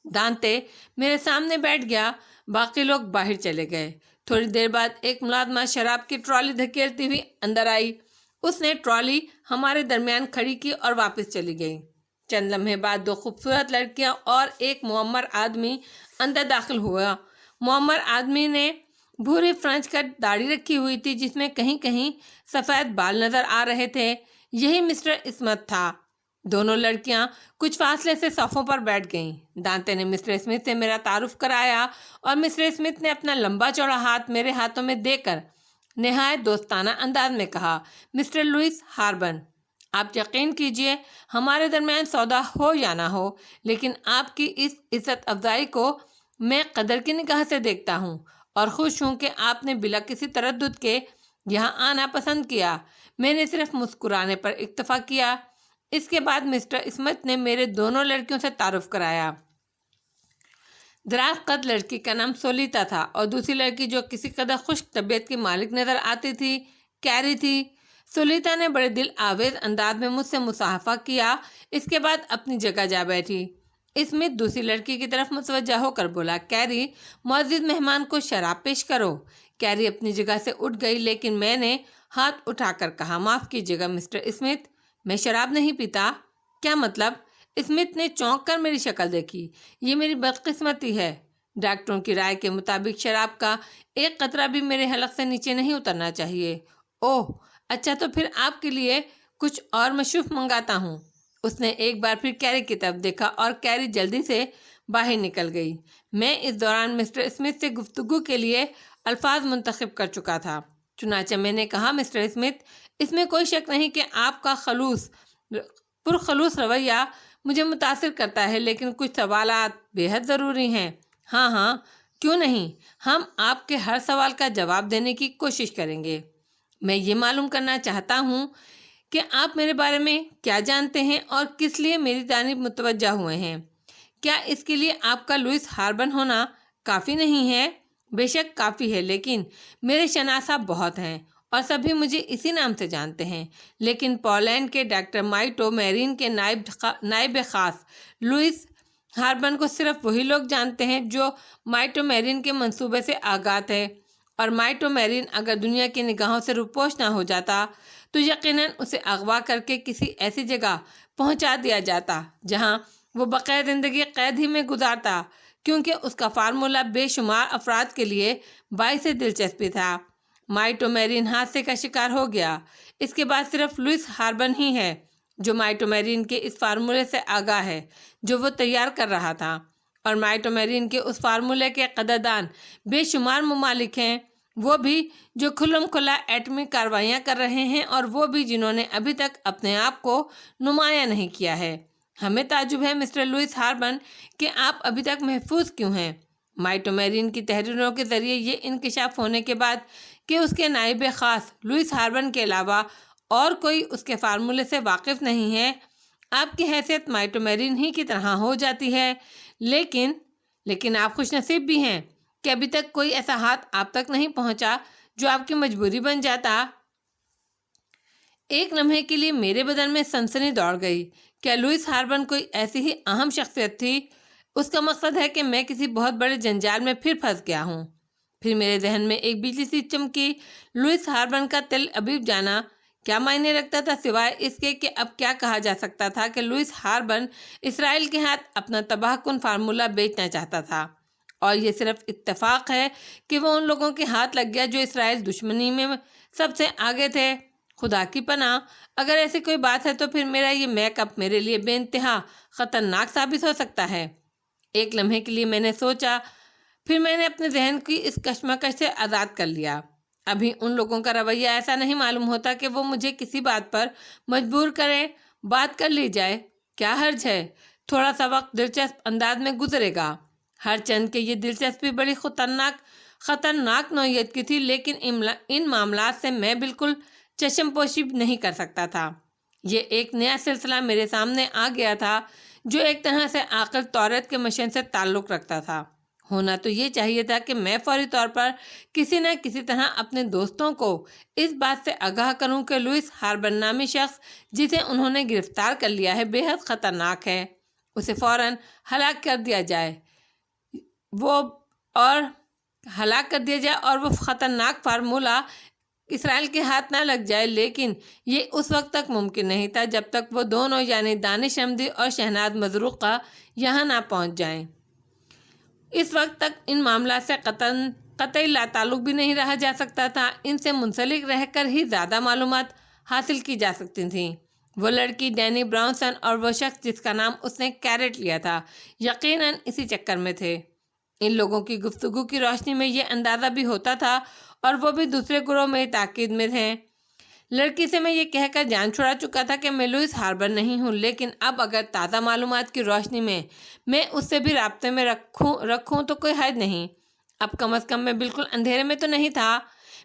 دانتے میرے سامنے بیٹھ گیا، باقی لوگ باہر چلے گئے۔ تھوڑی دیر بعد ایک ملازمہ شراب کی ٹرالی دھکیلتی ہوئی اندر آئی۔ اس نے ٹرالی ہمارے درمیان کھڑی کی اور واپس چلی گئی۔ چند لمحے بعد 2 خوبصورت لڑکیاں اور ایک معمر آدمی اندر داخل ہوا۔ معمر آدمی نے بھوری فرنچ کٹ داڑھی رکھی ہوئی تھی جس میں کہیں کہیں سفید بال نظر آ رہے تھے۔ یہی مسٹر اسمتھ تھا۔ دونوں لڑکیاں کچھ فاصلے سے صفوں پر بیٹھ گئیں۔ دانتے نے مسٹر اسمتھ سے میرا تعارف کرایا اور مسٹر اسمتھ نے اپنا لمبا چوڑا ہاتھ میرے ہاتھوں میں دے کر نہایت دوستانہ انداز میں کہا، مسٹر لوئس ہاربن، آپ یقین کیجئے ہمارے درمیان سودا ہو یا نہ ہو، لیکن آپ کی اس عزت افزائی کو میں قدر کی نگاہ سے دیکھتا ہوں اور خوش ہوں کہ آپ نے بلا کسی تردد کے یہاں آنا پسند کیا۔ میں نے صرف مسکرانے پر اکتفا کیا۔ اس کے بعد مسٹر اسمتھ نے میرے دونوں لڑکیوں سے تعارف کرایا۔ دراز قد لڑکی کا نام سولیتا تھا اور دوسری لڑکی جو کسی قدر خشک طبیعت کی مالک نظر آتی تھی، کیری تھی۔ سولیتا نے بڑے دل آویز انداز میں مجھ سے مصافحہ کیا۔ اس کے بعد اپنی جگہ جا بیٹھی۔ اسمتھ دوسری لڑکی کی طرف متوجہ ہو کر بولا، کیری، معزز مہمان کو شراب پیش کرو۔ کیری اپنی جگہ سے اٹھ گئی، لیکن میں نے ہاتھ اٹھا کر کہا، معاف کیجیے گا مسٹر اسمتھ، میں شراب نہیں پیتا۔ کیا مطلب؟ اسمتھ نے چونک کر میری شکل دیکھی۔ یہ میری بدقسمتی ہے۔ ڈاکٹروں کی رائے کے مطابق شراب کا ایک قطرہ بھی میرے حلق سے نیچے نہیں اترنا چاہیے۔ اوہ اچھا، تو پھر آپ کے لیے کچھ اور مشروب منگاتا ہوں۔ اس نے ایک بار پھر کیری کی طرف دیکھا اور کیری جلدی سے باہر نکل گئی۔ میں اس دوران مسٹر اسمتھ سے گفتگو کے لیے الفاظ منتخب کر چکا تھا۔ چنانچہ میں نے کہا، مسٹر اسمتھ، اس میں کوئی شک نہیں کہ آپ کا پرخلوص رویہ مجھے متاثر کرتا ہے، لیکن کچھ سوالات بے حد ضروری ہیں۔ ہاں ہاں، کیوں نہیں، ہم آپ کے ہر سوال کا جواب دینے کی کوشش کریں گے۔ میں یہ معلوم کرنا چاہتا ہوں کہ آپ میرے بارے میں کیا جانتے ہیں اور کس لیے میری جانب متوجہ ہوئے ہیں۔ کیا اس کے لیے آپ کا لوئس ہاربن ہونا کافی نہیں ہے؟ بے شک کافی ہے، لیکن میرے شناسہ بہت ہیں اور سبھی مجھے اسی نام سے جانتے ہیں، لیکن پولینڈ کے ڈاکٹر مائٹو میرین کے نائب خاص لوئس ہاربن کو صرف وہی لوگ جانتے ہیں جو مائٹو میرین کے منصوبے سے آگاہ تھے، اور مائٹو میرین اگر دنیا کی نگاہوں سے روپوش نہ ہو جاتا تو یقیناً اسے اغوا کر کے کسی ایسی جگہ پہنچا دیا جاتا جہاں وہ بقیہ زندگی قید ہی میں گزارتا، کیونکہ اس کا فارمولہ بے شمار افراد کے لیے باعث دلچسپی تھا۔ مائٹو میرین حادثے کا شکار ہو گیا۔ اس کے بعد صرف لوئس ہاربن ہی ہے جو مائٹو میرین کے اس فارمولے سے آگاہ ہے جو وہ تیار کر رہا تھا، اور مائٹو میرین کے اس فارمولے کے قدردان بے شمار ممالک ہیں، وہ بھی جو کھلم کھلا ایٹمی کارروائیاں کر رہے ہیں اور وہ بھی جنہوں نے ابھی تک اپنے آپ کو نمایاں نہیں کیا ہے۔ ہمیں تعجب ہے مسٹر لوئس ہاربن کہ آپ ابھی تک محفوظ کیوں ہیں۔ مائٹو میرین کی تحریروں کے ذریعے یہ انکشاف ہونے کے بعد کہ اس کے نائب خاص لوئس ہاربن کے علاوہ اور کوئی اس کے فارمولے سے واقف نہیں ہے، آپ کی حیثیت مائٹو میرین ہی کی طرح ہو جاتی ہے، لیکن آپ خوش نصیب بھی ہیں کہ ابھی تک کوئی ایسا ہاتھ آپ تک نہیں پہنچا جو آپ کی مجبوری بن جاتا۔ ایک لمحے کے لیے میرے بدن میں سنسنی دوڑ گئی۔ کیا لوئس ہاربن کوئی ایسی ہی اہم شخصیت تھی؟ اس کا مقصد ہے کہ میں کسی بہت بڑے جنجال میں پھر پھنس گیا ہوں۔ پھر میرے ذہن میں ایک بجلی سی چمکی۔ لوئس ہاربن کا تل ابیب جانا کیا معنی رکھتا تھا سوائے اس کے کہ اب کیا کہا جا سکتا تھا کہ لوئس ہاربن اسرائیل کے ہاتھ اپنا تباہ کن فارمولہ بیچنا چاہتا تھا، اور یہ صرف اتفاق ہے کہ وہ ان لوگوں کے ہاتھ لگ گیا جو اسرائیل دشمنی میں سب سے آگے تھے۔ خدا کی پناہ، اگر ایسی کوئی بات ہے تو پھر میرا یہ میک اپ میرے لیے بے انتہا خطرناک ثابت ہو سکتا ہے۔ ایک لمحے کے لیے میں نے سوچا، پھر میں نے اپنے ذہن کی اس کشمکش سے آزاد کر لیا۔ ابھی ان لوگوں کا رویہ ایسا نہیں معلوم ہوتا کہ وہ مجھے کسی بات پر مجبور کریں، بات کر لی جائے۔ کیا حرج ہے؟ تھوڑا سا وقت دلچسپ انداز میں گزرے گا۔ ہر چند کہ یہ دلچسپی بڑی خطرناک نوعیت کی تھی، لیکن ان معاملات سے میں بالکل چشم پوشی نہیں کر سکتا تھا۔ یہ ایک نیا سلسلہ میرے سامنے آ گیا تھا جو ایک طرح سے عاقل توریت کے مشن سے تعلق رکھتا تھا۔ ہونا تو یہ چاہیے تھا کہ میں فوری طور پر کسی نہ کسی طرح اپنے دوستوں کو اس بات سے آگاہ کروں کہ لوئس ہاربن نامی شخص جسے انہوں نے گرفتار کر لیا ہے بے حد خطرناک ہے۔ اسے فوراً ہلاک کر دیا جائے اور وہ خطرناک فارمولہ اسرائیل کے ہاتھ نہ لگ جائے۔ لیکن یہ اس وقت تک ممکن نہیں تھا جب تک وہ دونوں یعنی دانش احمدی اور شہناز مزروقہ یہاں نہ پہنچ جائیں۔ اس وقت تک ان معاملات سے قطعی لا تعلق بھی نہیں رہا جا سکتا تھا۔ ان سے منسلک رہ کر ہی زیادہ معلومات حاصل کی جا سکتی تھیں۔ وہ لڑکی ڈینی براؤنسن اور وہ شخص جس کا نام اس نے کیرٹ لیا تھا یقیناً اسی چکر میں تھے۔ ان لوگوں کی گفتگو کی روشنی میں یہ اندازہ بھی ہوتا تھا، اور وہ بھی دوسرے گروہ میں تاکید میں تھے۔ لڑکی سے میں یہ کہہ کر جان چھڑا چکا تھا کہ میں لوئس ہاربن نہیں ہوں، لیکن اب اگر تازہ معلومات کی روشنی میں اس سے بھی رابطے میں رکھوں تو کوئی حرج نہیں۔ اب کم از کم میں بالکل اندھیرے میں تو نہیں تھا۔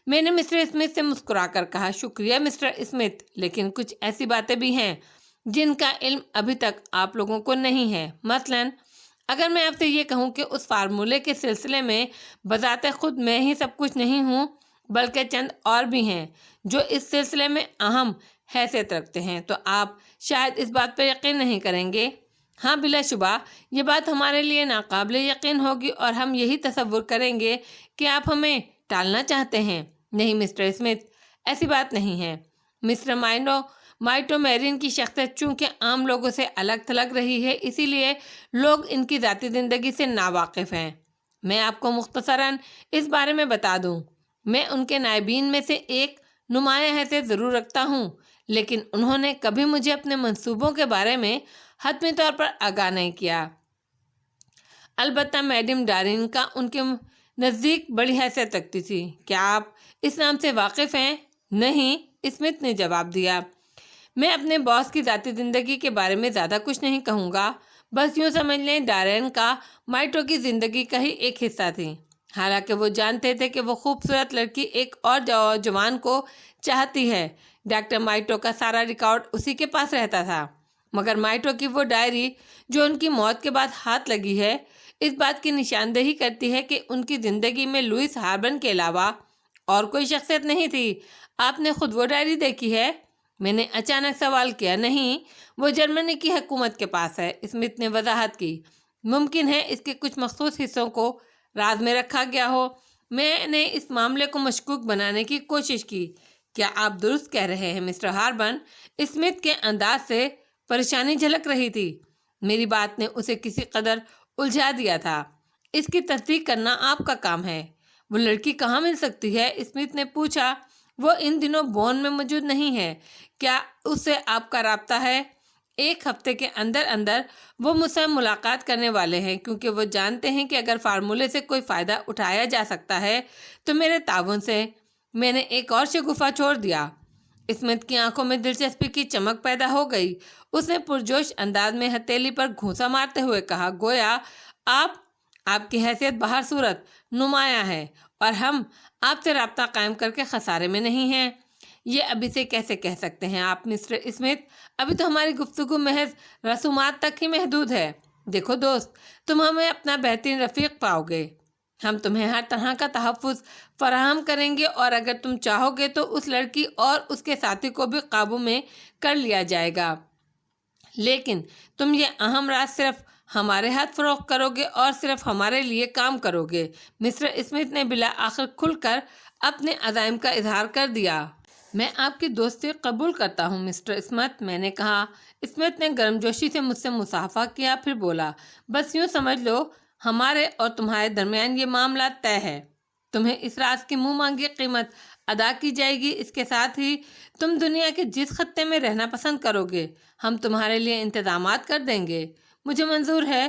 میں نے مسٹر اسمتھ سے مسکرا کر کہا، شکریہ مسٹر اسمتھ، لیکن کچھ ایسی باتیں بھی ہیں جن کا علم ابھی تک آپ لوگوں کو نہیں ہے۔ مثلاً اگر میں آپ سے یہ کہوں کہ اس فارمولے کے سلسلے میں بذات خود میں ہی سب کچھ نہیں ہوں، بلکہ چند اور بھی ہیں جو اس سلسلے میں اہم حیثیت رکھتے ہیں، تو آپ شاید اس بات پر یقین نہیں کریں گے۔ ہاں، بلا شبہ یہ بات ہمارے لیے ناقابل یقین ہوگی، اور ہم یہی تصور کریں گے کہ آپ ہمیں ٹالنا چاہتے ہیں۔ نہیں مسٹر اسمتھ، ایسی بات نہیں ہے۔ مسٹر مائٹو میرین کی شخصیت چونکہ عام لوگوں سے الگ تھلگ رہی ہے، اسی لیے لوگ ان کی ذاتی زندگی سے ناواقف ہیں۔ میں آپ کو مختصراً اس بارے میں بتا دوں، میں ان کے نائبین میں سے ایک نمایاں حیثیت ضرور رکھتا ہوں، لیکن انہوں نے کبھی مجھے اپنے منصوبوں کے بارے میں حتمی طور پر آگاہ نہیں کیا۔ البتہ میڈم ڈارین کا ان کے نزدیک بڑی حیثیت رکھتی تھی۔ کیا آپ اس نام سے واقف ہیں؟ نہیں، اسمتھ نے جواب دیا۔ میں اپنے باس کی ذاتی زندگی کے بارے میں زیادہ کچھ نہیں کہوں گا، بس یوں سمجھ لیں ڈارین کا مائٹو کی زندگی کا ہی ایک حصہ تھی۔ حالانکہ وہ جانتے تھے کہ وہ خوبصورت لڑکی ایک اور جوان کو چاہتی ہے۔ ڈاکٹر مائٹو کا سارا ریکارڈ اسی کے پاس رہتا تھا، مگر مائٹو کی وہ ڈائری جو ان کی موت کے بعد ہاتھ لگی ہے، اس بات کی نشاندہی کرتی ہے کہ ان کی زندگی میں لوئس ہاربن کے علاوہ اور کوئی شخصیت نہیں تھی۔ آپ نے خود وہ ڈائری دیکھی ہے؟ میں نے اچانک سوال کیا۔ نہیں، وہ جرمنی کی حکومت کے پاس ہے، اسمتھ نے وضاحت کی۔ ممکن ہے اس کے کچھ مخصوص حصوں کو راز میں رکھا گیا ہو۔ میں نے اس معاملے کو مشکوک بنانے کی کوشش کی۔ کیا آپ درست کہہ رہے ہیں مسٹر ہاربن؟ اسمتھ کے انداز سے پریشانی جھلک رہی تھی۔ میری بات نے اسے کسی قدر الجھا دیا تھا۔ اس کی تصدیق کرنا آپ کا کام ہے۔ وہ لڑکی کہاں مل سکتی ہے؟ اسمتھ نے پوچھا۔ وہ ان دنوں بون میں موجود نہیں ہے۔ کیا اس سے آپ کا رابطہ ہے؟ ایک ہفتے کے اندر اندر وہ مجھ سے ملاقات کرنے والے ہیں، کیونکہ وہ جانتے ہیں کہ اگر فارمولے سے کوئی فائدہ اٹھایا جا سکتا ہے تو میرے تعاون سے۔ میں نے ایک اور شگوفہ چھوڑ دیا۔ اسمتھ کی آنکھوں میں دلچسپی کی چمک پیدا ہو گئی۔ اس نے پرجوش انداز میں ہتھیلی پر گھونسا مارتے ہوئے کہا، گویا آپ کی حیثیت بہر صورت نمایاں ہے، اور ہم آپ سے رابطہ قائم کر کے خسارے میں نہیں ہیں۔ یہ ابھی سے کیسے کہہ سکتے ہیں آپ مسٹر اسمتھ؟ ابھی تو ہماری گفتگو محض رسومات تک ہی محدود ہے۔ دیکھو دوست، تم ہمیں اپنا بہترین رفیق پاؤ گے۔ ہم تمہیں ہر طرح کا تحفظ فراہم کریں گے، اور اگر تم چاہو گے تو اس لڑکی اور اس کے ساتھی کو بھی قابو میں کر لیا جائے گا۔ لیکن تم یہ اہم راز صرف ہمارے ہاتھ فروخت کرو گے اور صرف ہمارے لیے کام کرو گے۔ مسٹر اسمتھ نے بالآخر کھل کر اپنے عزائم کا اظہار کر دیا۔ میں آپ کی دوستی قبول کرتا ہوں مسٹر اسمتھ، میں نے کہا۔ اسمتھ نے گرمجوشی سے مجھ سے مصافحہ کیا، پھر بولا، بس یوں سمجھ لو ہمارے اور تمہارے درمیان یہ معاملہ طے ہے۔ تمہیں اس راز کی منہ مانگی قیمت ادا کی جائے گی۔ اس کے ساتھ ہی تم دنیا کے جس خطے میں رہنا پسند کرو گے ہم تمہارے لیے انتظامات کر دیں گے۔ مجھے منظور ہے۔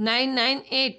998,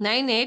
98।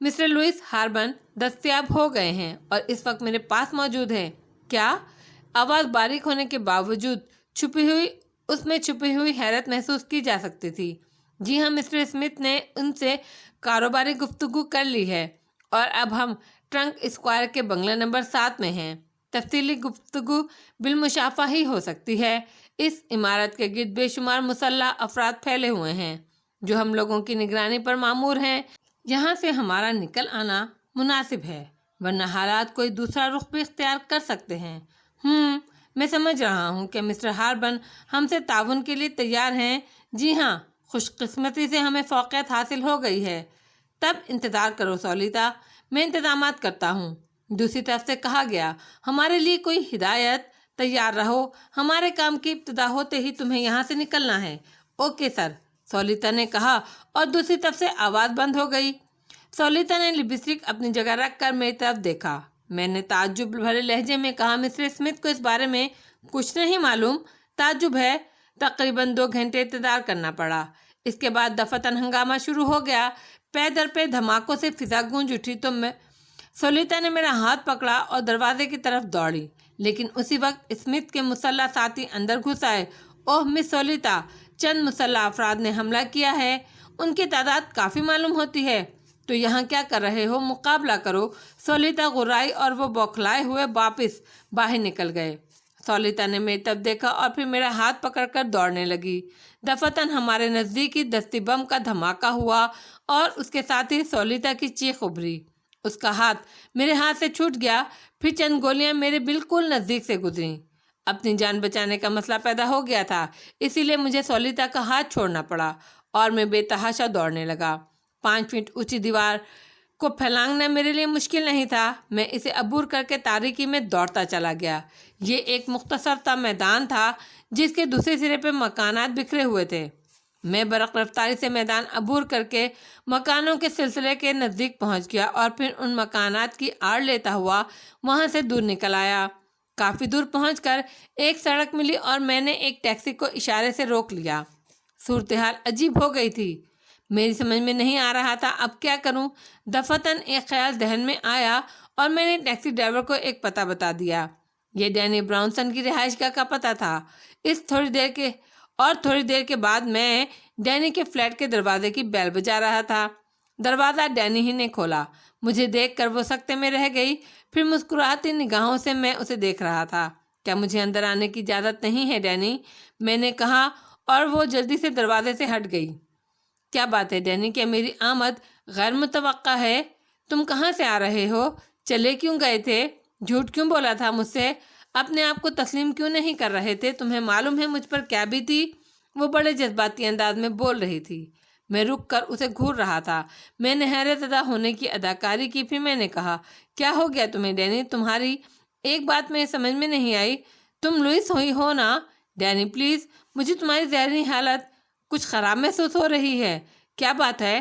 مسٹر لوئس ہاربن دستیاب ہو گئے ہیں اور اس وقت میرے پاس موجود ہیں۔ کیا؟ آواز باریک ہونے کے باوجود اس میں چھپی ہوئی حیرت محسوس کی جا سکتی تھی۔ جی ہاں، مسٹر اسمتھ نے ان سے کاروباری گفتگو کر لی ہے اور اب ہم ٹرنک اسکوائر کے بنگلہ نمبر 7 میں ہیں۔ تفصیلی گفتگو بالمشافہ ہی ہو سکتی ہے۔ اس عمارت کے گرد بے شمار مسلح افراد پھیلے ہوئے ہیں جو ہم لوگوں کی نگرانی پر مامور ہیں۔ یہاں سے ہمارا نکل آنا مناسب ہے، ورنہ حالات کوئی دوسرا رخ بھی اختیار کر سکتے ہیں۔ میں سمجھ رہا ہوں کہ مسٹر ہاربن ہم سے تعاون کے لیے تیار ہیں۔ جی ہاں، خوش قسمتی سے ہمیں فوقیت حاصل ہو گئی ہے۔ تب انتظار کرو سولیتا، میں انتظامات کرتا ہوں۔ دوسری طرف سے کہا گیا، ہمارے لیے کوئی ہدایت؟ تیار رہو، ہمارے کام کی ابتدا ہوتے ہی تمہیں یہاں سے نکلنا ہے۔ اوکے سر، سولیتا نے کہا اور دوسری طرف سے آواز بند ہو گئی۔ سولیتا نے لپسٹک اپنی جگہ رکھ کر میری طرف دیکھا۔ میں نے تعجب بھرے لہجے میں کہا، مسٹر اسمتھ کو اس بارے میں کچھ نہیں معلوم؟ تعجب ہے؟ تقریباً 2 گھنٹے انتظار کرنا پڑا۔ اس کے بعد دفعتاً ہنگامہ شروع ہو گیا۔ پے در پے دھماکوں سے فضا گونج اٹھی تو سولیتا نے میرا ہاتھ پکڑا اور دروازے کی طرف دوڑی، لیکن اسی وقت اسمتھ کے مسلح ساتھی اندر گھس آئے۔ اوہ مس سولیتا، چند مسلح افراد نے حملہ کیا ہے، ان کی تعداد کافی معلوم ہوتی ہے۔ تو یہاں کیا کر رہے ہو؟ مقابلہ کرو۔ سولیتا غرائی اور وہ بوکھلائے ہوئے واپس باہر نکل گئے۔ سولیتا نے میری طرف دیکھا اور پھر میرا ہاتھ پکڑ کر دوڑنے لگی۔ دفعتاً ہمارے نزدیک ہی دستی بم کا دھماکہ ہوا اور اس کے ساتھ ہی سولیتا کی چیخ ابھری۔ اس کا ہاتھ میرے ہاتھ سے چھوٹ گیا، پھر چند گولیاں میرے بالکل نزدیک سے گزریں۔ اپنی جان بچانے کا مسئلہ پیدا ہو گیا تھا، اسی لیے مجھے سولیتا کا ہاتھ چھوڑنا پڑا اور میں بے تحاشا دوڑنے لگا۔ 5 فٹ اونچی دیوار کو پھلانگنا میرے لیے مشکل نہیں تھا۔ میں اسے عبور کر کے تاریکی میں دوڑتا چلا گیا۔ یہ ایک مختصر سا میدان تھا جس کے دوسرے سرے پہ مکانات بکھرے ہوئے تھے۔ میں برق رفتاری سے میدان عبور کر کے مکانوں کے سلسلے کے نزدیک پہنچ گیا اور پھر ان مکانات کی آڑ لیتا ہوا وہاں سے دور نکل آیا۔ کافی دور پہنچ کر ایک سڑک ملی اور میں نے ایک ٹیکسی کو اشارے سے روک لیا۔ صورتحال عجیب ہو گئی تھی، میری سمجھ میں نہیں آ رہا تھا اب کیا کروں۔ دفعتاً ایک خیال ذہن میں آیا اور میں نے ٹیکسی ڈرائیور کو ایک پتہ بتا دیا۔ یہ ڈینی براؤنسن کی رہائش گاہ کا پتہ تھا۔ تھوڑی دیر کے بعد میں ڈینی کے فلیٹ کے دروازے کی بیل بجا رہا تھا۔ دروازہ ڈینی ہی نے کھولا۔ مجھے دیکھ کر وہ سکتے میں رہ گئی، پھر مسکراتی نگاہوں سے میں اسے دیکھ رہا تھا۔ کیا مجھے اندر آنے کی اجازت نہیں ہے ڈینی؟ میں نے کہا اور وہ جلدی سے دروازے سے ہٹ گئی۔ کیا بات ہے ڈینی، کیا میری آمد غیر متوقع ہے؟ تم کہاں سے آ رہے ہو؟ چلے کیوں گئے تھے؟ جھوٹ کیوں بولا تھا مجھ سے؟ اپنے آپ کو تسلیم کیوں نہیں کر رہے تھے؟ تمہیں معلوم ہے مجھ پر کیا بیتی؟ وہ بڑے جذباتی انداز میں بول رہی تھی۔ میں رک کر اسے گھور رہا تھا۔ میں نے حیرت زدہ ہونے کی اداکاری کی، پھر میں نے کہا، کیا ہو گیا تمہیں ڈینی؟ تمہاری ایک بات میں سمجھ میں نہیں آئی۔ تم لوئس ہوئی ہو نا؟ ڈینی پلیز، مجھے تمہاری ذہنی حالت کچھ خراب محسوس ہو رہی ہے۔ کیا بات ہے؟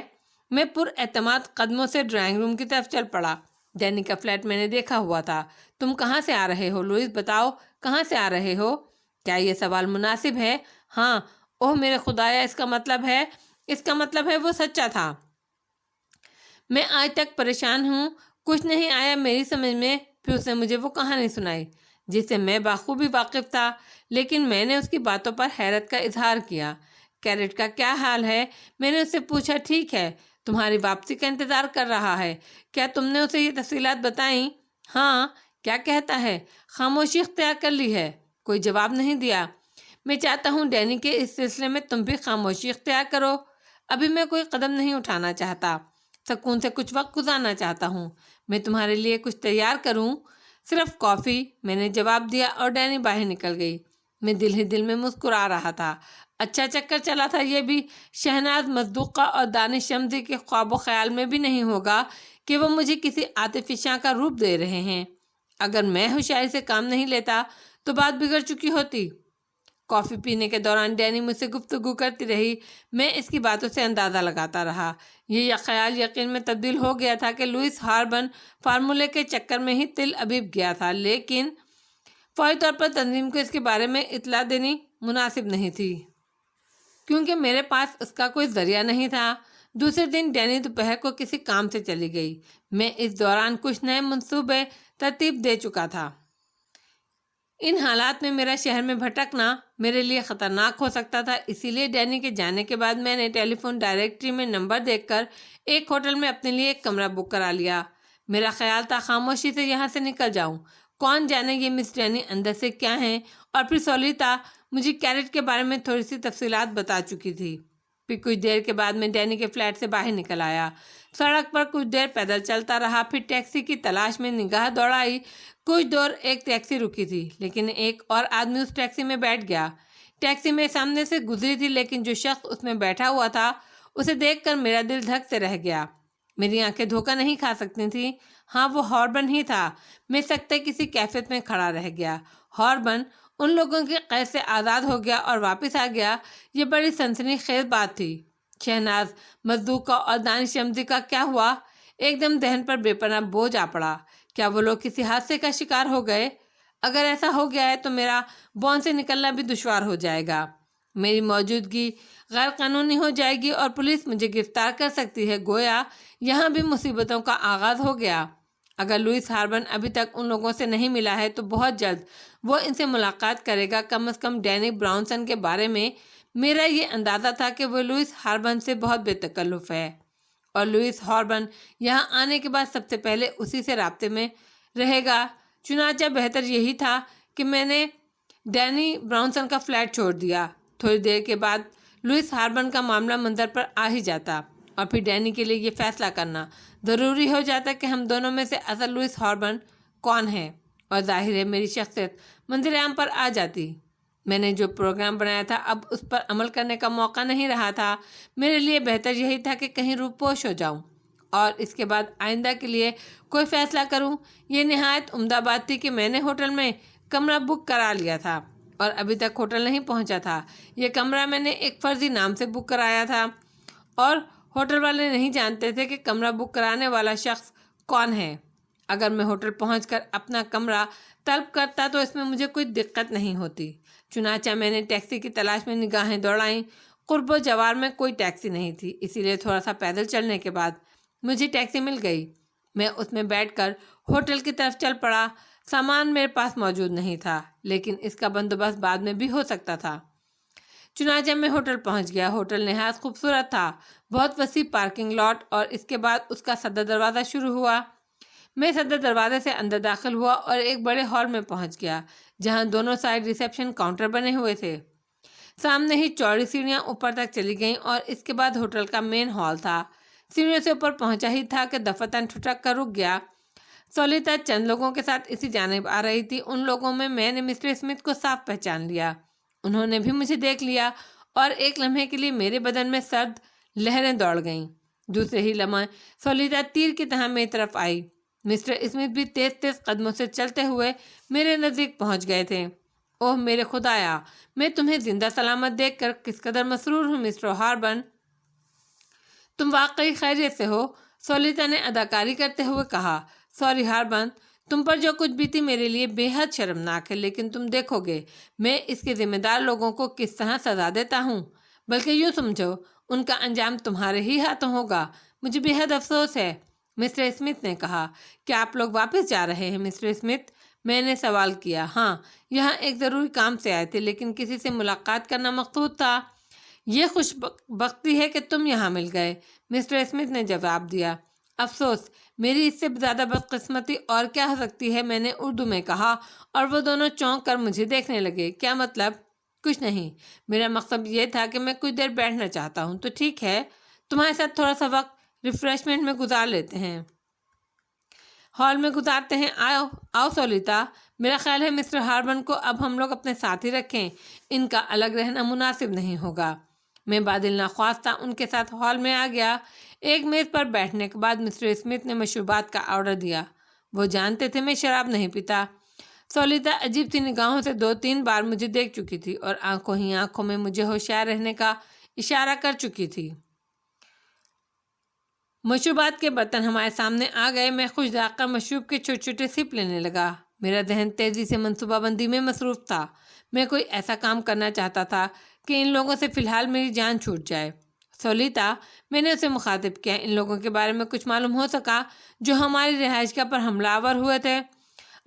میں پر اعتماد قدموں سے ڈرائنگ روم کی طرف چل پڑا۔ ڈینی کا فلیٹ میں نے دیکھا ہوا تھا۔ تم کہاں سے آ رہے ہو لوئس؟ بتاؤ کہاں سے آ رہے ہو؟ کیا یہ سوال مناسب ہے؟ ہاں۔ اوہ میرے خدایا، اس کا مطلب ہے وہ سچا تھا۔ میں آج تک پریشان ہوں، کچھ نہیں آیا میری سمجھ میں۔ پھر اس نے مجھے وہ کہانی سنائی جس سے میں بخوبی واقف تھا، لیکن میں نے اس کی باتوں پر حیرت کا اظہار کیا۔ کیرٹ کا کیا حال ہے؟ میں نے اس سے پوچھا۔ ٹھیک ہے، تمہاری واپسی کا انتظار کر رہا ہے۔ کیا تم نے اسے یہ تفصیلات بتائیں؟ ہاں۔ کیا کہتا ہے؟ خاموشی اختیار کر لی ہے، کوئی جواب نہیں دیا۔ میں چاہتا ہوں ڈینی کے اس سلسلے میں تم بھی خاموشی اختیار کرو۔ ابھی میں کوئی قدم نہیں اٹھانا چاہتا، سکون سے کچھ وقت گزارنا چاہتا ہوں۔ میں تمہارے لیے کچھ تیار کروں؟ صرف کافی، میں نے جواب دیا اور ڈینی باہر نکل گئی۔ میں دل ہی دل میں مسکرا رہا تھا۔ اچھا چکر چلا تھا یہ بھی۔ شہناز مصدوقہ اور دانش شمسی کے خواب و خیال میں بھی نہیں ہوگا کہ وہ مجھے کسی عاطفیشاں کا روپ دے رہے ہیں۔ اگر میں ہوشیاری سے کام نہیں لیتا تو بات بگڑ چکی ہوتی۔ کافی پینے کے دوران ڈینی مجھ سے گفتگو کرتی رہی۔ میں اس کی باتوں سے اندازہ لگاتا رہا۔ یہ خیال یقین میں تبدیل ہو گیا تھا کہ لوئس ہاربن فارمولے کے چکر میں ہی تل ابیب گیا تھا، لیکن فوری طور پر تنظیم کو اس کے بارے میں اطلاع دینی مناسب نہیں تھی، کیونکہ میرے پاس اس کا کوئی ذریعہ نہیں تھا۔ دوسرے دن ڈینی دوپہر کو کسی کام سے چلی گئی۔ میں اس دوران کچھ نئے منصوبے ترتیب دے چکا تھا۔ ان حالات میں میرا شہر میں بھٹکنا میرے لیے خطرناک ہو سکتا تھا، اسی لیے ڈینی کے جانے کے بعد میں نے ٹیلی فون ڈائریکٹری میں نمبر دیکھ کر ایک ہوٹل میں اپنے لیے ایک کمرہ بک کرا لیا۔ میرا خیال تھا خاموشی سے یہاں سے نکل جاؤں۔ کون جانے یہ مس ڈینی اندر سے کیا ہیں، اور پھر سولیتا مجھے کیرٹ کے بارے میں تھوڑی سی تفصیلات بتا چکی تھی۔ پھر کچھ دیر کے بعد میں ڈینی کے فلیٹ سے باہر نکل آیا، سڑک پر کچھ دیر پیدل چلتا رہا، پھر ٹیکسی کی تلاش میں نگاہ دوڑائی۔ کچھ دور ایک ٹیکسی رکی تھی، لیکن ایک اور آدمی اس ٹیکسی میں بیٹھ گیا۔ ٹیکسی میں سامنے سے گزری تھی، لیکن جو شخص اس میں بیٹھا ہوا تھا اسے دیکھ کر میرا دل دھک سے رہ گیا۔ میری آنکھیں دھوکہ نہیں کھا سکتی تھیں۔ ہاں، وہ ہاربن ہی تھا۔ میں سکتے کسی کیفیت میں کھڑا رہ گیا۔ ہاربن ان لوگوں کی قید سے آزاد ہو گیا اور واپس آ گیا، یہ بڑی سنسنی خیز بات تھی۔ شہناز مصدوق کا اور دانش رمزی کا کیا ہوا؟ ایک دم ذہن پر بے پناہ بوجھ آ پڑا۔ کیا وہ لوگ کسی حادثے کا شکار ہو گئے؟ اگر ایسا ہو گیا ہے تو میرا بون سے نکلنا بھی دشوار ہو جائے گا۔ میری موجودگی غیر قانونی ہو جائے گی اور پولیس مجھے گرفتار کر سکتی ہے۔ گویا یہاں بھی مصیبتوں کا آغاز ہو گیا۔ اگر لوئس ہاربن ابھی تک ان لوگوں سے نہیں ملا ہے تو بہت جلد وہ ان سے ملاقات کرے گا، کم از کم ڈینی براؤنسن کے بارے میں میرا یہ اندازہ تھا کہ وہ لوئس ہاربن سے بہت بے تکلف ہے، اور لوئس ہاربن یہاں آنے کے بعد سب سے پہلے اسی سے رابطے میں رہے گا۔ چنانچہ بہتر یہی تھا کہ میں نے ڈینی براؤنسن کا فلیٹ چھوڑ دیا۔ تھوڑی دیر کے بعد لوئس ہاربن کا معاملہ منظر پر آ ہی جاتا، اور پھر ڈینی کے لیے یہ فیصلہ کرنا ضروری ہو جاتا کہ ہم دونوں میں سے اصل لوئس ہاربن کون ہے، اور ظاہر ہے میری شخصیت منظر عام پر آ جاتی۔ میں نے جو پروگرام بنایا تھا اب اس پر عمل کرنے کا موقع نہیں رہا تھا۔ میرے لیے بہتر یہی تھا کہ کہیں روپوش ہو جاؤں اور اس کے بعد آئندہ کے لیے کوئی فیصلہ کروں۔ یہ نہایت عمدہ بات تھی کہ میں نے ہوٹل میں کمرہ بک کرا لیا تھا اور ابھی تک ہوٹل نہیں پہنچا تھا۔ یہ کمرہ میں نے ایک فرضی نام سے بک کرایا تھا اور ہوٹل والے نہیں جانتے تھے کہ کمرہ بک کرانے والا شخص کون ہے۔ اگر میں ہوٹل پہنچ کر اپنا کمرہ طلب کرتا تو اس میں مجھے کوئی دقت نہیں ہوتی۔ چنانچہ میں نے ٹیکسی کی تلاش میں نگاہیں دوڑائیں۔ قرب و جوار میں کوئی ٹیکسی نہیں تھی، اسی لیے تھوڑا سا پیدل چلنے کے بعد مجھے ٹیکسی مل گئی۔ میں اس میں بیٹھ کر ہوٹل کی طرف چل پڑا۔ سامان میرے پاس موجود نہیں تھا، لیکن اس کا بندوبست بعد میں بھی ہو سکتا تھا۔ چنانچہ میں ہوٹل پہنچ گیا۔ ہوٹل نہایت خوبصورت تھا، بہت وسیع پارکنگ لاٹ، اور اس کے بعد اس کا صدر دروازہ شروع ہوا۔ میں صدر دروازے سے اندر داخل ہوا اور ایک بڑے ہال میں پہنچ گیا جہاں دونوں سائڈ ریسیپشن کاؤنٹر بنے ہوئے تھے۔ سامنے ہی چوڑی سیڑھیاں اوپر تک چلی گئیں اور اس کے بعد ہوٹل کا مین ہال تھا۔ سیڑھیوں سے اوپر پہنچا ہی تھا کہ دفتن ٹھٹک کر رک گیا۔ سولیتا چند لوگوں کے ساتھ اسی جانب آ رہی تھی۔ ان لوگوں میں نے مسٹر اسمتھ کو صاف پہچان لیا۔ انہوں نے بھی مجھے دیکھ لیا اور ایک لمحے کے لیے میرے بدن میں سرد لہریں دوڑ گئیں۔ دوسرے ہی لمحے سولیتا تیر کی طرح میری طرف آئی۔ مسٹر اسمتھ بھی تیز تیز قدموں سے چلتے ہوئے میرے نزدیک پہنچ گئے تھے۔ اوہ میرے خدایا، میں تمہیں زندہ سلامت دیکھ کر کس قدر مسرور ہوں مسٹر ہاربن۔ تم واقعی خیریت سے ہو؟ سولیتا نے اداکاری کرتے ہوئے کہا۔ سوری ہاربن، تم پر جو کچھ بیتی میرے لیے بے حد شرمناک ہے، لیکن تم دیکھو گے میں اس کے ذمہ دار لوگوں کو کس طرح سزا دیتا ہوں۔ بلکہ یوں سمجھو ان کا انجام تمہارے ہی ہاتھوں ہوگا۔ مجھے بے حد افسوس ہے، مسٹر اسمتھ نے کہا۔ کیا آپ لوگ واپس جا رہے ہیں مسٹر اسمتھ؟ میں نے سوال کیا۔ ہاں، یہاں ایک ضروری کام سے آئے تھے، لیکن کسی سے ملاقات کرنا مقصود تھا۔ یہ خوش بختی ہے کہ تم یہاں مل گئے، مسٹر اسمتھ نے جواب دیا۔ افسوس، میری اس سے زیادہ بدقسمتی اور کیا ہو سکتی ہے، میں نے اردو میں کہا، اور وہ دونوں چونک کر مجھے دیکھنے لگے۔ کیا مطلب؟ کچھ نہیں، میرا مقصد یہ تھا کہ میں کچھ دیر بیٹھنا چاہتا ہوں۔ تو ٹھیک ہے، تمہارے ساتھ تھوڑا سا وقت ریفریشمنٹ میں گزار لیتے ہیں، ہال میں گزارتے ہیں۔ آؤ سولیتا، میرا خیال ہے مسٹر ہاربن کو اب ہم لوگ اپنے ساتھ ہی رکھیں، ان کا الگ رہنا مناسب نہیں ہوگا۔ میں بادل ناخواستہ ان کے ساتھ ہال میں آ گیا۔ ایک میز پر بیٹھنے کے بعد مسٹر اسمتھ نے مشروبات کا آرڈر دیا۔ وہ جانتے تھے میں شراب نہیں پیتا۔ سولیتا عجیب سی نگاہوں سے 2-3 بار مجھے دیکھ چکی تھی اور آنکھوں ہی آنکھوں میں مجھے ہوشیار رہنے کا اشارہ کر چکی تھی۔ مشروبات کے برتن ہمارے سامنے آ گئے۔ میں خوش ذائقہ مشروب کے چھوٹے چھوٹے سپ لینے لگا۔ میرا ذہن تیزی سے منصوبہ بندی میں مصروف تھا۔ میں کوئی ایسا کام کرنا چاہتا تھا کہ ان لوگوں سے فی الحال میری جان چھوٹ جائے۔ سولیتا، میں نے اسے مخاطب کیا، ان لوگوں کے بارے میں کچھ معلوم ہو سکا جو ہماری رہائش گاہ پر حملہ آور ہوئے تھے؟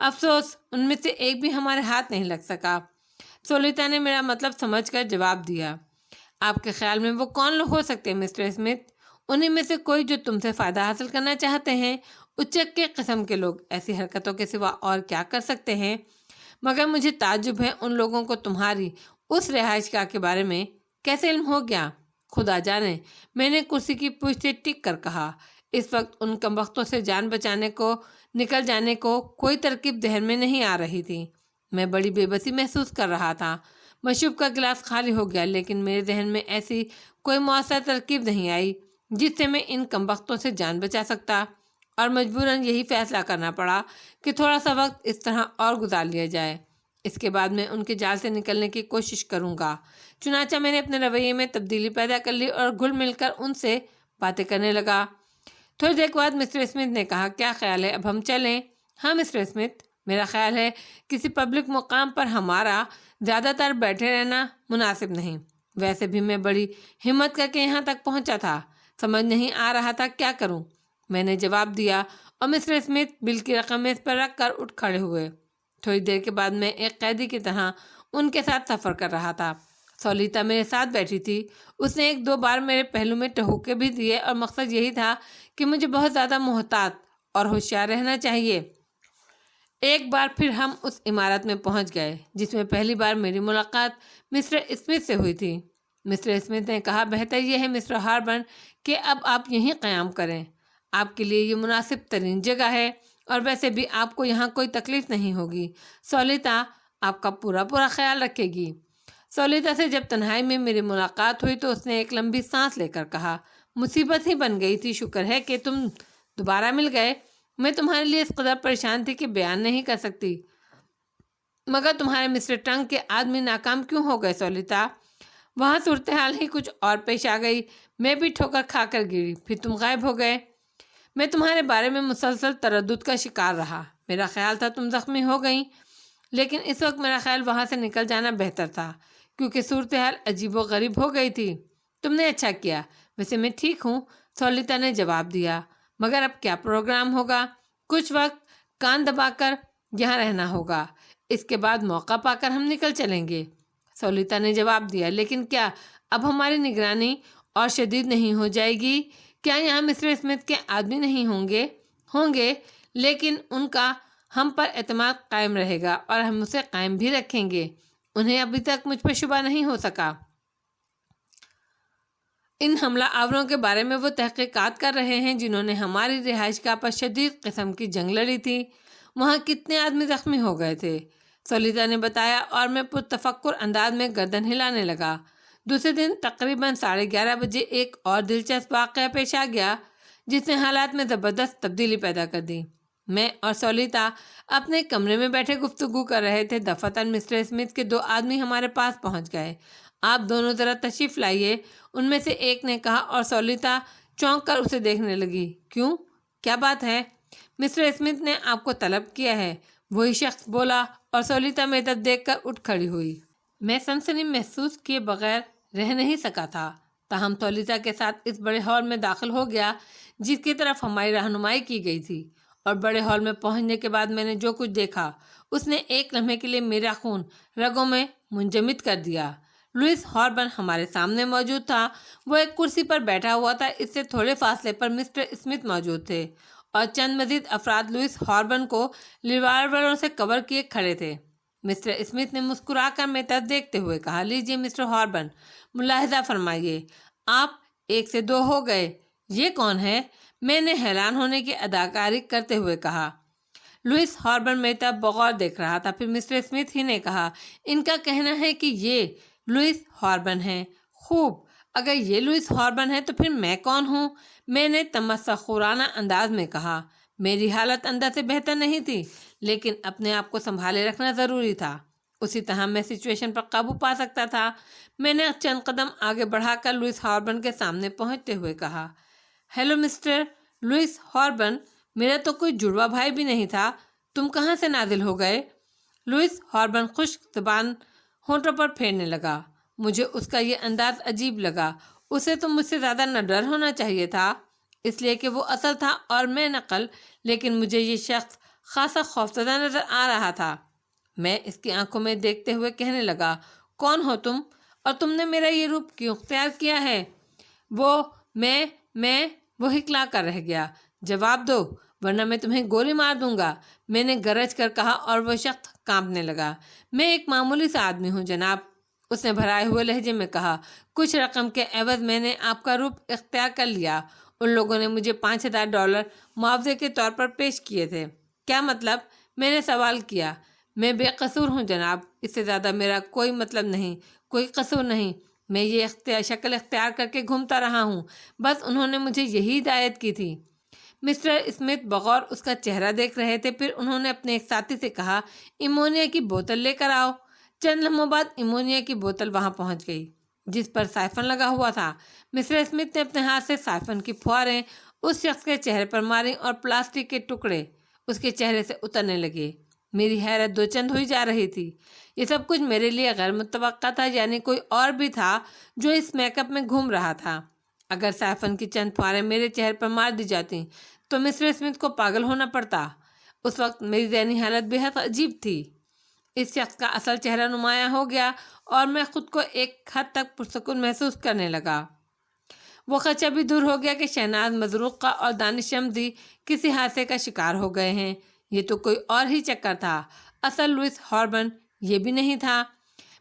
افسوس، ان میں سے ایک بھی ہمارے ہاتھ نہیں لگ سکا۔ سولیتا نے میرا مطلب سمجھ کر جواب دیا، آپ کے خیال میں وہ کون لوگ ہو سکتے ہیں مسٹر اسمتھ؟ انہیں میں سے کوئی جو تم سے فائدہ حاصل کرنا چاہتے ہیں۔ اچک کے قسم کے لوگ ایسی حرکتوں کے سوا اور کیا کر سکتے ہیں؟ مگر مجھے تعجب ہے ان لوگوں کو تمہاری اس رہائش گاہ کے بارے میں کیسے علم ہو گیا؟ خدا جانے، میں نے کرسی کی پوچھ سے ٹک کر کہا۔ اس وقت ان کمبختوں سے جان بچانے کو نکل جانے کو کوئی ترکیب ذہن میں نہیں آ رہی تھی۔ میں بڑی بے بسی محسوس کر رہا تھا۔ مشروب کا گلاس خالی ہو گیا، لیکن میرے ذہن میں ایسی کوئی مؤثر ترکیب نہیں آئی جس سے میں ان کمبختوں سے جان بچا سکتا، اور مجبوراً یہی فیصلہ کرنا پڑا کہ تھوڑا سا وقت اس طرح اور گزار لیا جائے، اس کے بعد میں ان کے جال سے نکلنے کی کوشش کروں گا۔ چنانچہ میں نے اپنے رویے میں تبدیلی پیدا کر لی اور گھل مل کر ان سے باتیں کرنے لگا۔ تھوڑی دیر بعد مسٹر اسمتھ نے کہا، کیا خیال ہے اب ہم چلیں؟ ہاں مسٹر اسمتھ، میرا خیال ہے کسی پبلک مقام پر ہمارا زیادہ تر بیٹھے رہنا مناسب نہیں۔ ویسے بھی میں بڑی ہمت کر کے یہاں تک پہنچا تھا، سمجھ نہیں آ رہا تھا کیا کروں، میں نے جواب دیا، اور مسٹر اسمتھ بل کی رقم میز پر رکھ کر اٹھ کھڑے ہوئے۔ تھوڑی دیر کے بعد میں ایک قیدی کی طرح ان کے ساتھ سفر کر رہا تھا۔ سولیتا میرے ساتھ بیٹھی تھی۔ اس نے ایک دو بار میرے پہلو میں ٹہوکے بھی دیے، اور مقصد یہی تھا کہ مجھے بہت زیادہ محتاط اور ہوشیار رہنا چاہیے۔ ایک بار پھر ہم اس عمارت میں پہنچ گئے جس میں پہلی بار میری ملاقات مسٹر اسمتھ سے ہوئی تھی۔ مسٹر اسمتھ نے کہا، بہتر یہ ہے مسٹر ہاربن کہ اب آپ یہیں قیام کریں، آپ کے لیے یہ مناسب ترین جگہ ہے، اور ویسے بھی آپ کو یہاں کوئی تکلیف نہیں ہوگی۔ سولیتا آپ کا پورا خیال رکھے گی۔ سولیتا سے جب تنہائی میں میری ملاقات ہوئی تو اس نے ایک لمبی سانس لے کر کہا، مصیبت ہی بن گئی تھی، شکر ہے کہ تم دوبارہ مل گئے۔ میں تمہارے لیے اس قدر پریشان تھی کہ بیان نہیں کر سکتی۔ مگر تمہارے مسٹر ٹنگ کے آدمی ناکام کیوں ہو گئے سولیتا؟ وہاں صورتحال ہی کچھ اور پیش آ گئی، میں بھی ٹھوکر کھا کر گری، پھر تم غائب ہو گئے۔ میں تمہارے بارے میں مسلسل تردد کا شکار رہا، میرا خیال تھا تم زخمی ہو گئیں، لیکن اس وقت میرا خیال وہاں سے نکل جانا بہتر تھا، کیونکہ صورتحال عجیب و غریب ہو گئی تھی۔ تم نے اچھا کیا، ویسے میں ٹھیک ہوں، سولیتا نے جواب دیا، مگر اب کیا پروگرام ہوگا؟ کچھ وقت کان دبا کر یہاں رہنا ہوگا، اس کے بعد موقع پا کر ہم نکل چلیں گے۔ سولیتا نے جواب دیا، لیکن کیا اب ہماری نگرانی اور شدید نہیں ہو جائے گی؟ کیا یہاں مسٹر اسمتھ کے آدمی نہیں ہوں گے، لیکن ان کا ہم پر اعتماد قائم رہے گا، اور ہم اسے قائم بھی رکھیں گے۔ انہیں ابھی تک مجھ پر شبہ نہیں ہو سکا۔ ان حملہ آوروں کے بارے میں وہ تحقیقات کر رہے ہیں جنہوں نے ہماری رہائش گاہ پر شدید قسم کی جنگ لڑی تھی۔ وہاں کتنے آدمی زخمی ہو گئے تھے؟ سولیتا نے بتایا، اور میں پرتفکر انداز میں گردن ہلانے لگا۔ دوسرے دن تقریباً 11:30 بجے ایک اور دلچسپ واقعہ پیش آ گیا جس نے حالات میں زبردست تبدیلی پیدا کر دی۔ میں اور سولیتا اپنے کمرے میں بیٹھے گفتگو کر رہے تھے، دفعتاً مسٹر اسمتھ کے 2 آدمی ہمارے پاس پہنچ گئے۔ آپ دونوں ذرا تشریف لائیے، ان میں سے ایک نے کہا، اور سولیتا چونک کر اسے دیکھنے لگی۔ کیوں؟ کیا بات ہے؟ مسٹر اسمتھ نے آپ کو طلب کیا ہے، وہی شخص بولا، اور سولیتا میری طرف دیکھ کر اٹھ کھڑی ہوئی۔ میں سنسنی محسوس کیے بغیر رہ نہیں سکا تھا، تاہم سولیتا کے ساتھ اس بڑے ہال میں داخل ہو گیا جس کی طرف ہماری رہنمائی کی گئی تھی، اور بڑے ہال میں پہنچنے کے بعد میں نے جو کچھ دیکھا اس نے ایک لمحے کے لیے میرا خون رگوں میں منجمد کر دیا۔ لوئس ہاربن ہمارے سامنے موجود تھا، وہ ایک کرسی پر بیٹھا ہوا تھا، اس سے تھوڑے فاصلے پر مسٹر اسمتھ موجود تھے، اور چند مزید افراد لوئس ہاربن کو ریوالوروں سے کور کیے کھڑے تھے۔ مسٹر اسمتھ نے مسکرا کر میری طرف دیکھتے ہوئے کہا، لیجیے مسٹر ہاربن، ملاحظہ فرمائیے، آپ 1 سے 2 ہو گئے، یہ کون ہے؟ میں نے حیران ہونے کی اداکاری کرتے ہوئے کہا۔ لوئس ہاربن میری طرف بغور دیکھ رہا تھا، پھر مسٹر اسمتھ ہی نے کہا، ان کا کہنا ہے کہ یہ لوئس ہاربن ہیں۔ خوب، اگر یہ لوئس ہاربن ہے تو پھر میں کون ہوں؟ میں نے تمسخرانہ انداز میں کہا۔ میری حالت اندر سے بہتر نہیں تھی، لیکن اپنے آپ کو سنبھالے رکھنا ضروری تھا، اسی طرح میں سچویشن پر قابو پا سکتا تھا۔ میں نے چند قدم آگے بڑھا کر لوئس ہاربن کے سامنے پہنچتے ہوئے کہا، ہیلو مسٹر لوئس ہاربن، میرا تو کوئی جڑوا بھائی بھی نہیں تھا، تم کہاں سے نازل ہو گئے؟ لوئس ہاربن خشک زبان ہونٹوں پر پھیرنے لگا۔ مجھے اس کا یہ انداز عجیب لگا۔ اسے تو مجھ سے زیادہ نہ ڈر ہونا چاہیے تھا، اس لیے کہ وہ اصل تھا اور میں نقل، لیکن مجھے یہ شخص خاصا خوفزدہ نظر آ رہا تھا۔ میں اس کی آنکھوں میں دیکھتے ہوئے کہنے لگا، کون ہو تم اور تم نے میرا یہ روپ کیوں اختیار کیا ہے؟ وہ ہکلا کر رہ گیا۔ جواب دو ورنہ میں تمہیں گولی مار دوں گا، میں نے گرج کر کہا اور وہ شخص کانپنے لگا۔ میں ایک معمولی سا آدمی ہوں جناب، اس نے بھرائے ہوئے لہجے میں کہا۔ کچھ رقم کے عوض میں نے آپ کا روپ اختیار کر لیا۔ ان لوگوں نے مجھے $5000 معاوضے کے طور پر پیش کیے تھے۔ کیا مطلب؟ میں نے سوال کیا۔ میں بے قصور ہوں جناب، اس سے زیادہ میرا کوئی مطلب نہیں، کوئی قصور نہیں۔ میں یہ شکل اختیار کر کے گھومتا رہا ہوں، بس انہوں نے مجھے یہی ہدایت کی تھی۔ مسٹر اسمتھ بغور اس کا چہرہ دیکھ رہے تھے، پھر انہوں نے اپنے ایک ساتھی سے کہا، امونیا کی بوتل لے کر آؤ۔ چند لمحوں بعد امونیا کی بوتل وہاں پہنچ گئی جس پر سائفن لگا ہوا تھا۔ مسٹر اسمتھ نے اپنے ہاتھ سے سائفن کی پھواریں اس شخص کے چہرے پر ماری اور پلاسٹک کے ٹکڑے اس کے چہرے سے اترنے لگے۔ میری حیرت دو چند ہوئی جا رہی تھی۔ یہ سب کچھ میرے لیے غیر متوقع تھا، یعنی کوئی اور بھی تھا جو اس میک اپ میں گھوم رہا تھا۔ اگر سائفن کی چند پھواریں میرے چہرے پر مار دی جاتی تو مسٹر اسمتھ کو پاگل ہونا پڑتا۔ اس وقت میری ذہنی حالت بے حد عجیب تھی۔ اس شخص کا اصل چہرہ نمایاں ہو گیا اور میں خود کو ایک حد تک پرسکون محسوس کرنے لگا۔ وہ خدشہ بھی دور ہو گیا کہ شہناز مزروقہ اور دانش شمدی کسی حادثے کا شکار ہو گئے ہیں۔ یہ تو کوئی اور ہی چکر تھا، اصل لوئس ہاربن یہ بھی نہیں تھا۔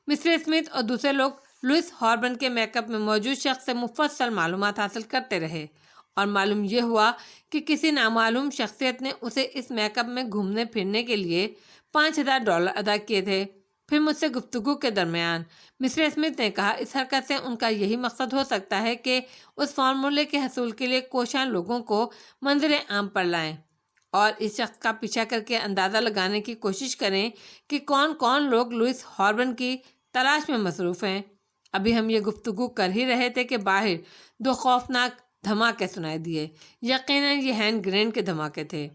مسٹر اسمتھ اور دوسرے لوگ لوئس ہاربن کے میک اپ میں موجود شخص سے مفصل معلومات حاصل کرتے رہے اور معلوم یہ ہوا کہ کسی نامعلوم شخصیت نے اسے اس میک اپ میں گھومنے پھرنے کے لیے $5000 ادا کیے تھے۔ پھر مجھ سے گفتگو کے درمیان مسٹر اسمتھ نے کہا، اس حرکت سے ان کا یہی مقصد ہو سکتا ہے کہ اس فارمولے کے حصول کے لیے کوشاں لوگوں کو منظر عام پر لائیں اور اس شخص کا پیچھا کر کے اندازہ لگانے کی کوشش کریں کہ کون کون لوگ لوئس ہاربن کی تلاش میں مصروف ہیں۔ ابھی ہم یہ گفتگو کر ہی رہے تھے کہ باہر دو خوفناک دھماکے سنائی دیے۔ یقیناً یہ ہینڈ گرینیڈ کے دھماکے تھے۔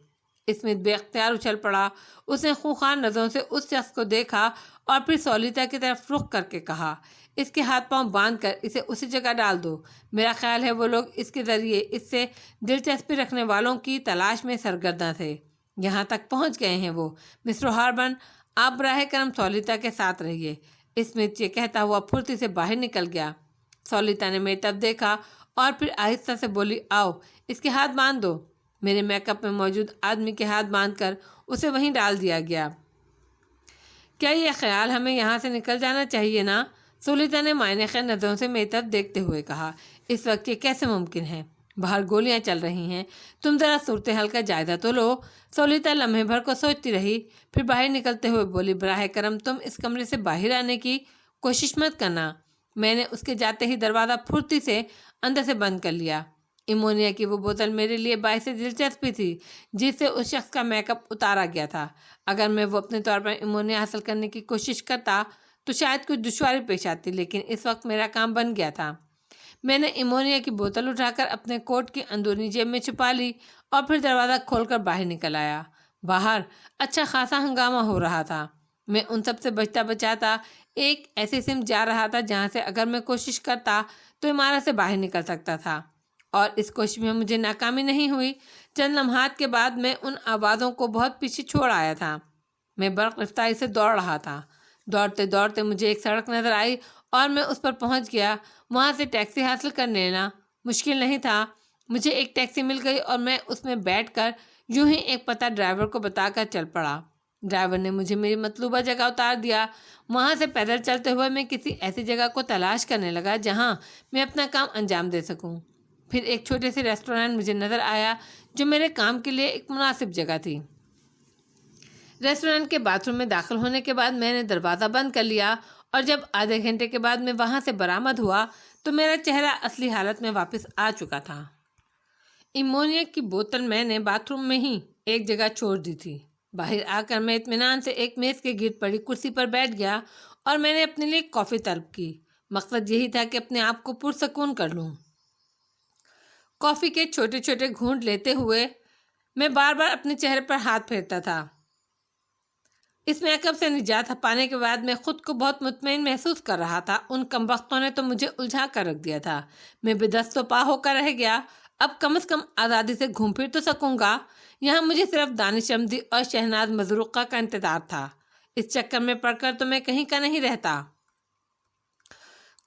اسمتھ بے اختیار اچھل پڑا۔ اس نے خونخوار نظروں سے اس شخص کو دیکھا اور پھر سولیتا کی طرف رخ کر کے کہا، اس کے ہاتھ پاؤں باندھ کر اسے اسی جگہ ڈال دو۔ میرا خیال ہے وہ لوگ اس کے ذریعے اس سے دلچسپی رکھنے والوں کی تلاش میں سرگرداں تھے۔ یہاں تک پہنچ گئے ہیں وہ۔ مسٹر ہاربن، آپ براہ کرم سولیتا کے ساتھ رہیے۔ اسمتھ یہ کہتا ہوا پھرتی سے باہر نکل گیا۔ سولیتا نے میری طرف دیکھا اور پھر آہستہ سے بولی، آؤ اس کے ہاتھ باندھ دو۔ میرے میک اپ میں موجود آدمی کے ہاتھ باندھ کر اسے وہیں ڈال دیا گیا۔ کیا یہ خیال ہمیں یہاں سے نکل جانا چاہیے نا؟ سولیتا نے معنی خیر نظروں سے میری طرف دیکھتے ہوئے کہا، اس وقت یہ کیسے ممکن ہے؟ باہر گولیاں چل رہی ہیں، تم ذرا صورتحال کا جائزہ تو لو۔ سولیتا لمحے بھر کو سوچتی رہی، پھر باہر نکلتے ہوئے بولی، براہ کرم تم اس کمرے سے باہر آنے کی کوشش مت کرنا۔ میں نے اس کے جاتے ہی دروازہ پھرتی سے اندر سے بند کر لیا۔ امونیا کی وہ بوتل میرے لیے باعث دلچسپی تھی جس سے اس شخص کا میک اپ اتارا گیا تھا۔ اگر میں وہ اپنے طور پر امونیا حاصل کرنے کی کوشش کرتا تو شاید کچھ دشواری پیش آتی، لیکن اس وقت میرا کام بن گیا تھا۔ میں نے امونیا کی بوتل اٹھا کر اپنے کوٹ کی اندرونی جیب میں چھپا لی اور پھر دروازہ کھول کر باہر نکل آیا۔ باہر اچھا خاصا ہنگامہ ہو رہا تھا۔ میں ان سب سے بچتا بچاتا ایک ایسی سمت جا رہا تھا جہاں سے اگر میں کوشش کرتا تو عمارت سے باہر نکل سکتا تھا، اور اس کوشش میں مجھے ناکامی نہیں ہوئی۔ چند لمحات کے بعد میں ان آوازوں کو بہت پیچھے چھوڑ آیا تھا۔ میں برق رفتاری سے دوڑ رہا تھا۔ دوڑتے دوڑتے مجھے ایک سڑک نظر آئی اور میں اس پر پہنچ گیا۔ وہاں سے ٹیکسی حاصل کر لینا مشکل نہیں تھا۔ مجھے ایک ٹیکسی مل گئی اور میں اس میں بیٹھ کر یوں ہی ایک پتہ ڈرائیور کو بتا کر چل پڑا۔ ڈرائیور نے مجھے میری مطلوبہ جگہ اتار دیا۔ وہاں سے پیدل چلتے ہوئے میں کسی ایسی جگہ کو تلاش کرنے لگا جہاں میں اپنا کام انجام دے سکوں۔ پھر ایک چھوٹے سے ریسٹورینٹ مجھے نظر آیا جو میرے کام کے لیے ایک مناسب جگہ تھی۔ ریسٹورینٹ کے باتھ روم میں داخل ہونے کے بعد میں نے دروازہ بند کر لیا اور جب آدھے گھنٹے کے بعد میں وہاں سے برآمد ہوا تو میرا چہرہ اصلی حالت میں واپس آ چکا تھا۔ امونیا کی بوتل میں نے باتھ روم میں ہی ایک جگہ چھوڑ دی تھی۔ باہر آ کر میں اطمینان سے ایک میز کے گرد پڑی کرسی پر بیٹھ گیا اور میں نے اپنے لیے کافی طلب کی۔ مقصد یہی تھا کہ اپنے آپ کو پرسکون کر لوں۔ کافی کے چھوٹے چھوٹے گھونٹ لیتے ہوئے میں بار بار اپنے چہرے پر ہاتھ پھیرتا تھا۔ اس میک اپ سے نجات پانے کے بعد میں خود کو بہت مطمئن محسوس کر رہا تھا۔ ان کم وقتوں نے تو مجھے الجھا کر رکھ دیا تھا۔ میں بے دست و پا ہو کر رہ گیا۔ اب کم از کم آزادی سے گھوم پھر تو سکوں گا۔ یہاں مجھے صرف دانش احمدی اور شہناز مظروقہ کا انتظار تھا۔ اس چکر میں پڑ کر تو میں کہیں کا نہیں رہتا۔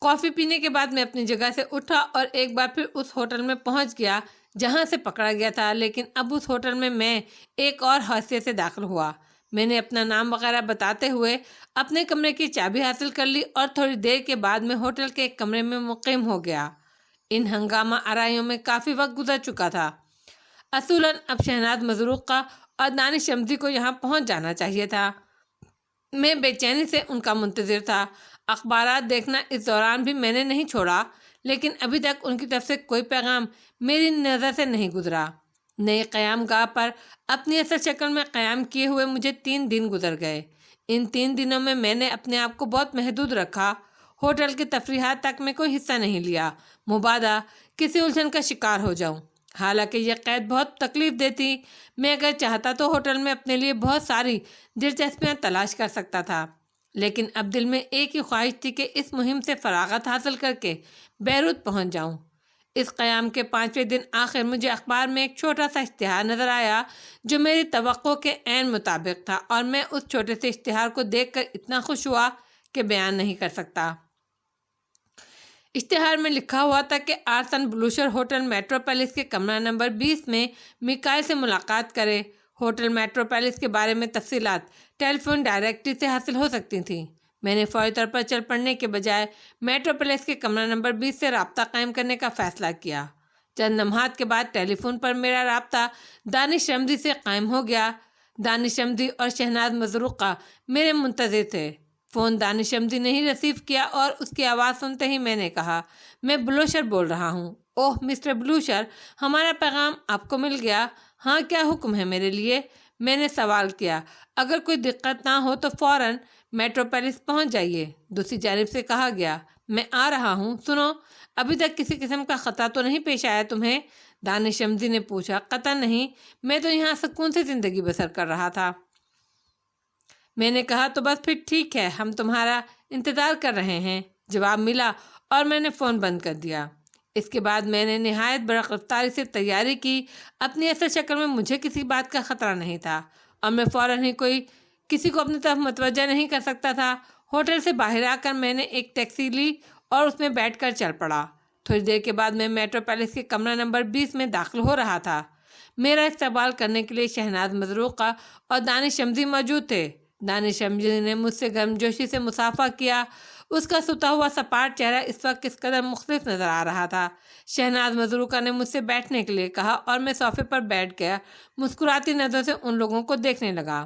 کافی پینے کے بعد میں اپنی جگہ سے اٹھا اور ایک بار پھر اس ہوٹل میں پہنچ گیا جہاں سے پکڑا گیا تھا، لیکن اب اس ہوٹل میں ایک اور حیثیت سے داخل ہوا۔ میں نے اپنا نام وغیرہ بتاتے ہوئے اپنے کمرے کی چابی حاصل کر لی اور تھوڑی دیر کے بعد میں ہوٹل کے ایک کمرے میں مقیم ہو گیا۔ ان ہنگامہ آرائیوں میں کافی وقت گزر چکا تھا۔ اصولاً اب شہناز مظروقہ اور دانش احمدی کو یہاں پہنچ جانا چاہیے تھا۔ میں بے چینی سے ان کا منتظر تھا۔ اخبارات دیکھنا اس دوران بھی میں نے نہیں چھوڑا، لیکن ابھی تک ان کی طرف سے کوئی پیغام میری نظر سے نہیں گزرا۔ نئے قیام گاہ پر اپنی اصل شکل میں قیام کیے ہوئے مجھے 3 دن گزر گئے۔ ان 3 دنوں میں نے اپنے آپ کو بہت محدود رکھا۔ ہوٹل کی تفریحات تک میں کوئی حصہ نہیں لیا، مبادا کسی الجھن کا شکار ہو جاؤں۔ حالانکہ یہ قید بہت تکلیف دیتی۔ میں اگر چاہتا تو ہوٹل میں اپنے لیے بہت ساری دلچسپیاں تلاش کر سکتا تھا، لیکن اب دل میں ایک ہی خواہش تھی کہ اس مہم سے فراغت حاصل کر کے بیروت پہنچ جاؤں۔ اس قیام کے 5ویں دن آخر مجھے اخبار میں ایک چھوٹا سا اشتہار نظر آیا جو میری توقع کے عین مطابق تھا، اور میں اس چھوٹے سے اشتہار کو دیکھ کر اتنا خوش ہوا کہ بیان نہیں کر سکتا۔ اشتہار میں لکھا ہوا تھا کہ آرسن بلوشر ہوٹل میٹرو پیلس کے کمرہ نمبر 20 میں میکائل سے ملاقات کرے۔ ہوٹل میٹرو پیلس کے بارے میں تفصیلات ٹیلی فون ڈائریکٹری سے حاصل ہو سکتی تھیں۔ میں نے فوری طور پر چل پڑنے کے بجائے میٹرو پیلس کے کمرہ نمبر 20 سے رابطہ قائم کرنے کا فیصلہ کیا۔ چند لمحات کے بعد ٹیلی فون پر میرا رابطہ دانش احمدی سے قائم ہو گیا۔ دانش احمدی اور شہناز مظروقہ میرے منتظر تھے۔ فون دانش احمدی نے ہی ریسیو کیا اور اس کی آواز سنتے ہی میں نے کہا، میں بلوشر بول رہا ہوں۔ اوہ مسٹر بلوشر، ہمارا پیغام آپ کو مل گیا۔ ہاں، کیا حکم ہے میرے لیے؟ میں نے سوال کیا۔ اگر کوئی دقت نہ ہو تو فوراً میٹرو پیلس پہنچ جائیے، دوسری جانب سے کہا گیا۔ میں آ رہا ہوں۔ سنو، ابھی تک کسی قسم کا خطرہ تو نہیں پیش آیا تمہیں؟ دانش احمدی نے پوچھا۔ قطعاً نہیں، میں تو یہاں سکون سے زندگی بسر کر رہا تھا۔ میں نے کہا، تو بس پھر ٹھیک ہے، ہم تمہارا انتظار کر رہے ہیں۔ جواب ملا اور میں نے فون بند کر دیا۔ اس کے بعد میں نے نہایت برق رفتاری سے تیاری کی۔ اپنی اصل شکل میں مجھے کسی بات کا خطرہ نہیں تھا اور میں فوراً ہی کسی کو اپنی طرف متوجہ نہیں کر سکتا تھا۔ ہوٹل سے باہر آ کر میں نے ایک ٹیکسی لی اور اس میں بیٹھ کر چل پڑا۔ تھوڑی دیر کے بعد میں میٹرو پیلس کے کمرہ نمبر 20 میں داخل ہو رہا تھا۔ میرا استقبال کرنے کے لیے شہناز مظروقہ اور دانش احمدی موجود تھے۔ دانش احمدی نے مجھ سے گرمجوشی سے مصافحہ کیا۔ اس کا ستا ہوا سپاٹ چہرہ اس وقت کس قدر مختلف نظر آ رہا تھا۔ شہناز مظروقہ نے مجھ سے بیٹھنے کے لیے کہا اور میں صوفے پر بیٹھ گیا، مسکراتی نظروں سے ان لوگوں کو دیکھنے لگا۔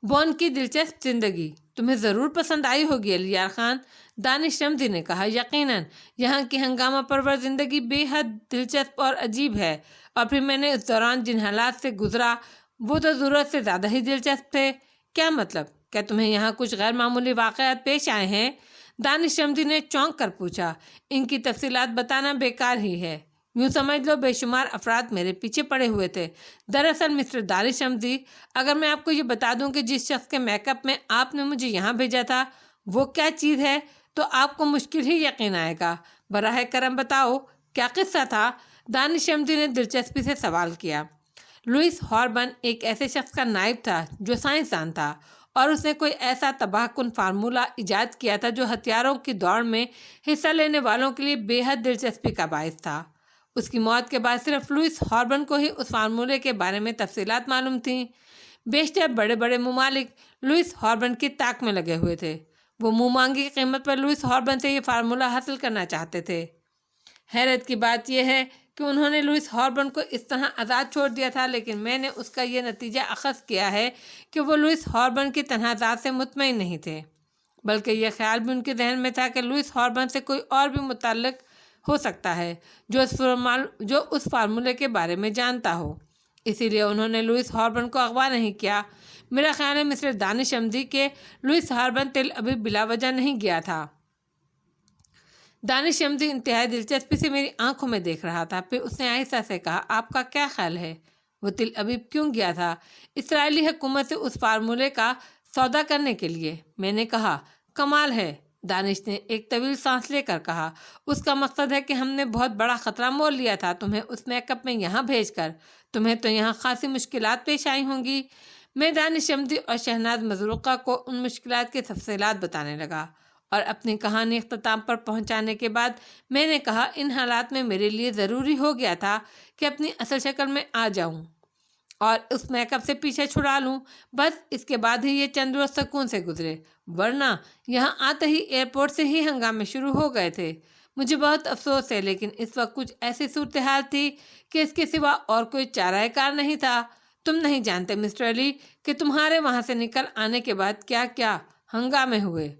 بون کی دلچسپ زندگی تمہیں ضرور پسند آئی ہوگی علی یار خان، دانش احمدی نے کہا۔ یقیناً، یہاں کی ہنگامہ پرور زندگی بے حد دلچسپ اور عجیب ہے، اور پھر میں نے اس دوران جن حالات سے گزرا وہ تو ضرورت سے زیادہ ہی دلچسپ تھے۔ کیا مطلب؟ کیا تمہیں یہاں کچھ غیر معمولی واقعات پیش آئے ہیں؟ دانش احمدی نے چونک کر پوچھا۔ ان کی تفصیلات بتانا بیکار ہی ہے، یوں سمجھ لو بے شمار افراد میرے پیچھے پڑے ہوئے تھے۔ دراصل مسٹر دانش احمدی، اگر میں آپ کو یہ بتا دوں کہ جس شخص کے میک اپ میں آپ نے مجھے یہاں بھیجا تھا وہ کیا چیز ہے تو آپ کو مشکل ہی یقین آئے گا۔ براہ کرم بتاؤ، کیا قصہ تھا؟ دانش احمدی نے دلچسپی سے سوال کیا۔ لوئس ہاربن ایک ایسے شخص کا نائب تھا جو سائنسدان تھا، اور اس نے کوئی ایسا تباہ کن فارمولہ ایجاد کیا تھا جو ہتھیاروں کی دوڑ میں حصہ لینے والوں کے لیے بے حد دلچسپی کا باعث تھا۔ اس کی موت کے بعد صرف لوئس ہاربن کو ہی اس فارمولے کے بارے میں تفصیلات معلوم تھیں۔ بیشتر بڑے بڑے ممالک لوئس ہاربن کی طاق میں لگے ہوئے تھے۔ وہ منہ مانگی قیمت پر لوئس ہاربن سے یہ فارمولہ حاصل کرنا چاہتے تھے۔ حیرت کی بات یہ ہے کہ انہوں نے لوئس ہاربن کو اس طرح آزاد چھوڑ دیا تھا، لیکن میں نے اس کا یہ نتیجہ اخذ کیا ہے کہ وہ لوئس ہاربن کی تنہا ذات سے مطمئن نہیں تھے، بلکہ یہ خیال بھی ان کے ذہن میں تھا کہ لوئس ہاربن سے کوئی اور بھی متعلق ہو سکتا ہے جو اس فارمولے کے بارے میں جانتا ہو۔ اسی لیے انہوں نے لوئس ہاربن کو اغوا نہیں کیا۔ میرا خیال ہے مسٹر دانش احمدی کہ لوئس ہاربن تل ابھی بلا وجہ نہیں گیا تھا۔ دانش احمدی انتہائی دلچسپی سے میری آنکھوں میں دیکھ رہا تھا، پھر اس نے آہستہ سے کہا، آپ کا کیا خیال ہے؟ وہ تل ابیب کیوں گیا تھا؟ اسرائیلی حکومت سے اس فارمولے کا سودا کرنے کے لیے۔ میں نے کہا، کمال ہے۔ دانش نے ایک طویل سانس لے کر کہا، اس کا مقصد ہے کہ ہم نے بہت بڑا خطرہ مول لیا تھا تمہیں اس میک اپ میں یہاں بھیج کر۔ تمہیں تو یہاں خاصی مشکلات پیش آئی ہوں گی۔ میں دانش احمدی اور شہناز مزروقہ کو ان مشکلات کے تفصیلات بتانے لگا، اور اپنی کہانی اختتام پر پہنچانے کے بعد میں نے کہا، ان حالات میں میرے لیے ضروری ہو گیا تھا کہ اپنی اصل شکل میں آ جاؤں اور اس میک اپ سے پیچھے چھڑا لوں۔ بس اس کے بعد ہی یہ چند روز سکون سے گزرے، ورنہ یہاں آتے ہی ایئرپورٹ سے ہی ہنگامے شروع ہو گئے تھے۔ مجھے بہت افسوس ہے، لیکن اس وقت کچھ ایسی صورتحال تھی کہ اس کے سوا اور کوئی چارہ کار نہیں تھا۔ تم نہیں جانتے مسٹر علی کہ تمہارے وہاں سے نکل آنے کے بعد کیا کیا ہنگامے ہوئے۔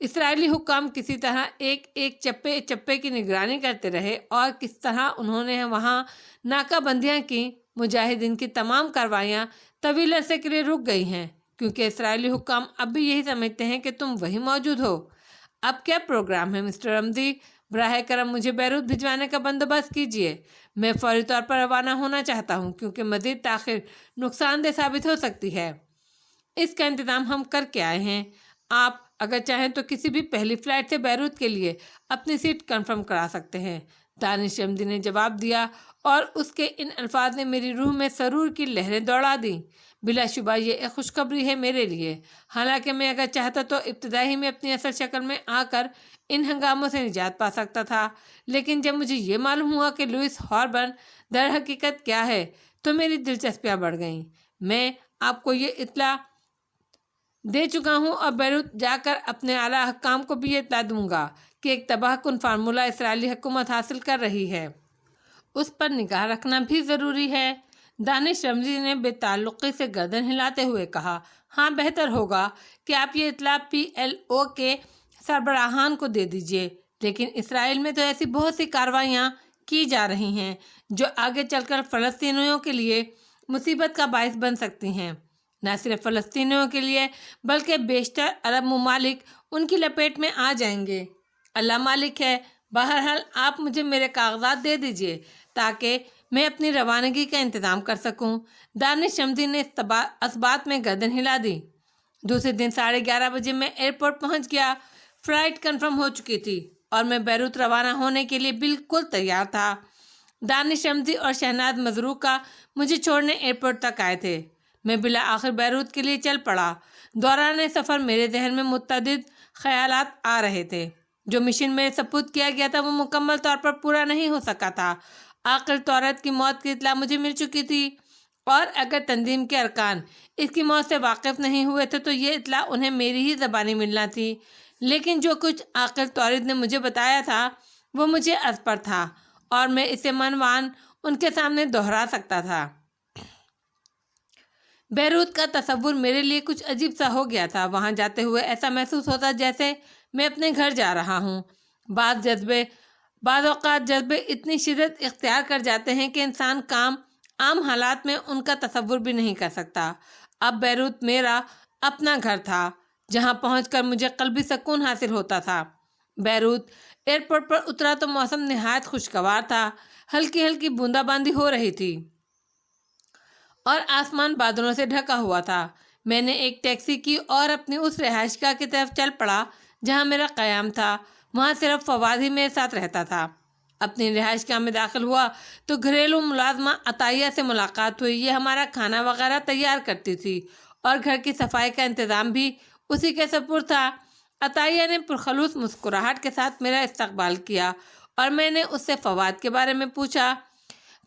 اسرائیلی حکام کسی طرح ایک ایک چپے چپے کی نگرانی کرتے رہے، اور کس طرح انہوں نے وہاں ناکہ بندیاں کی۔ مجاہدین کی تمام کارروائیاں طویل عرصے کے لیے رک گئی ہیں، کیونکہ اسرائیلی حکام اب بھی یہی سمجھتے ہیں کہ تم وہیں موجود ہو۔ اب کیا پروگرام ہے مسٹر احمدی؟ براہ کرم مجھے بیروت بھجوانے کا بندوبست کیجیے۔ میں فوری طور پر روانہ ہونا چاہتا ہوں، کیونکہ مزید تاخیر نقصان دہ ثابت ہو سکتی ہے۔ اس کا انتظام ہم کر کے آئے ہیں۔ آپ اگر چاہیں تو کسی بھی پہلی فلائٹ سے بیروت کے لیے اپنی سیٹ کنفرم کرا سکتے ہیں، دانش احمدی نے جواب دیا، اور اس کے ان الفاظ نے میری روح میں سرور کی لہریں دوڑا دیں۔ بلا شبہ یہ ایک خوشخبری ہے میرے لیے، حالانکہ میں اگر چاہتا تو ابتدائی میں اپنی اصل شکل میں آ کر ان ہنگاموں سے نجات پا سکتا تھا، لیکن جب مجھے یہ معلوم ہوا کہ لوئس ہاربن در حقیقت کیا ہے تو میری دلچسپیاں بڑھ گئیں۔ میں آپ کو یہ اطلاع دے چکا ہوں، اور بیروت جا کر اپنے اعلیٰ حکام کو بھی یہ اطلاع دوں گا کہ ایک تباہ کن فارمولہ اسرائیلی حکومت حاصل کر رہی ہے۔ اس پر نگاہ رکھنا بھی ضروری ہے۔ دانش احمدی نے بے تعلقی سے گردن ہلاتے ہوئے کہا، ہاں، بہتر ہوگا کہ آپ یہ اطلاع PLO کے سربراہان کو دے دیجیے، لیکن اسرائیل میں تو ایسی بہت سی کارروائیاں کی جا رہی ہیں جو آگے چل کر فلسطینیوں کے لیے مصیبت کا باعث بن سکتی ہیں۔ نہ صرف فلسطینیوں کے لیے بلکہ بیشتر عرب ممالک ان کی لپیٹ میں آ جائیں گے۔ اللہ مالک ہے۔ بہرحال آپ مجھے میرے کاغذات دے دیجیے تاکہ میں اپنی روانگی کا انتظام کر سکوں۔ دانش احمدی نے اس بات میں گردن ہلا دی۔ دوسرے دن 11:30 بجے میں ایئرپورٹ پہنچ گیا۔ فلائٹ کنفرم ہو چکی تھی اور میں بیروت روانہ ہونے کے لیے بالکل تیار تھا۔ دانش احمدی اور شہناز مزروقہ مجھے چھوڑنے ایئرپورٹ تک آئے تھے۔ میں بالآخر بیروت کے لیے چل پڑا۔ دوران سفر میرے ذہن میں متعدد خیالات آ رہے تھے۔ جو مشن میرے سپرد کیا گیا تھا وہ مکمل طور پر پورا نہیں ہو سکا تھا۔ عاقل طورت کی موت کی اطلاع مجھے مل چکی تھی، اور اگر تنظیم کے ارکان اس کی موت سے واقف نہیں ہوئے تھے تو یہ اطلاع انہیں میری ہی زبانی ملنا تھی۔ لیکن جو کچھ عاقل طورت نے مجھے بتایا تھا وہ مجھے از پر تھا، اور میں اسے منوان ان کے سامنے دہرا سکتا تھا۔ بیروت کا تصور میرے لیے کچھ عجیب سا ہو گیا تھا۔ وہاں جاتے ہوئے ایسا محسوس ہوتا جیسے میں اپنے گھر جا رہا ہوں۔ بعض اوقات جذبے اتنی شدت اختیار کر جاتے ہیں کہ انسان عام حالات میں ان کا تصور بھی نہیں کر سکتا۔ اب بیروت میرا اپنا گھر تھا، جہاں پہنچ کر مجھے قلبی سکون حاصل ہوتا تھا۔ بیروت ایئرپورٹ پر اترا تو موسم نہایت خوشگوار تھا۔ ہلکی ہلکی بوندا باندی ہو رہی تھی اور آسمان بادلوں سے ڈھکا ہوا تھا۔ میں نے ایک ٹیکسی کی اور اپنی اس رہائش گاہ کی طرف چل پڑا جہاں میرا قیام تھا۔ وہاں صرف فواد ہی میرے ساتھ رہتا تھا۔ اپنی رہائش گاہ میں داخل ہوا تو گھریلو ملازمہ عطیہ سے ملاقات ہوئی۔ یہ ہمارا کھانا وغیرہ تیار کرتی تھی اور گھر کی صفائی کا انتظام بھی اسی کے سپرد تھا۔ عطیہ نے پرخلوص مسکراہٹ کے ساتھ میرا استقبال کیا، اور میں نے اس سے فواد کے بارے میں پوچھا۔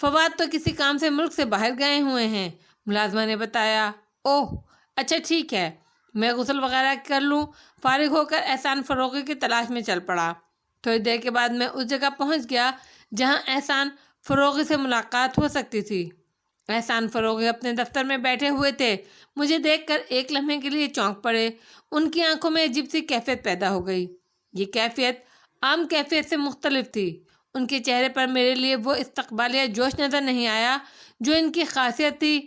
فواد تو کسی کام سے ملک سے باہر گئے ہوئے ہیں، ملازمہ نے بتایا۔ اوہ، اچھا، ٹھیک ہے، میں غسل وغیرہ کر لوں۔ فارغ ہو کر احسان فروغی کی تلاش میں چل پڑا۔ تھوڑی دیر کے بعد میں اس جگہ پہنچ گیا جہاں احسان فروغی سے ملاقات ہو سکتی تھی۔ احسان فروغی اپنے دفتر میں بیٹھے ہوئے تھے۔ مجھے دیکھ کر ایک لمحے کے لیے چونک پڑے۔ ان کی آنکھوں میں عجیب سی کیفیت پیدا ہو گئی۔ یہ کیفیت عام کیفیت سے مختلف تھی۔ ان کے چہرے پر میرے لیے وہ استقبالیہ جوش نظر نہیں آیا جو ان کی خاصیت تھی۔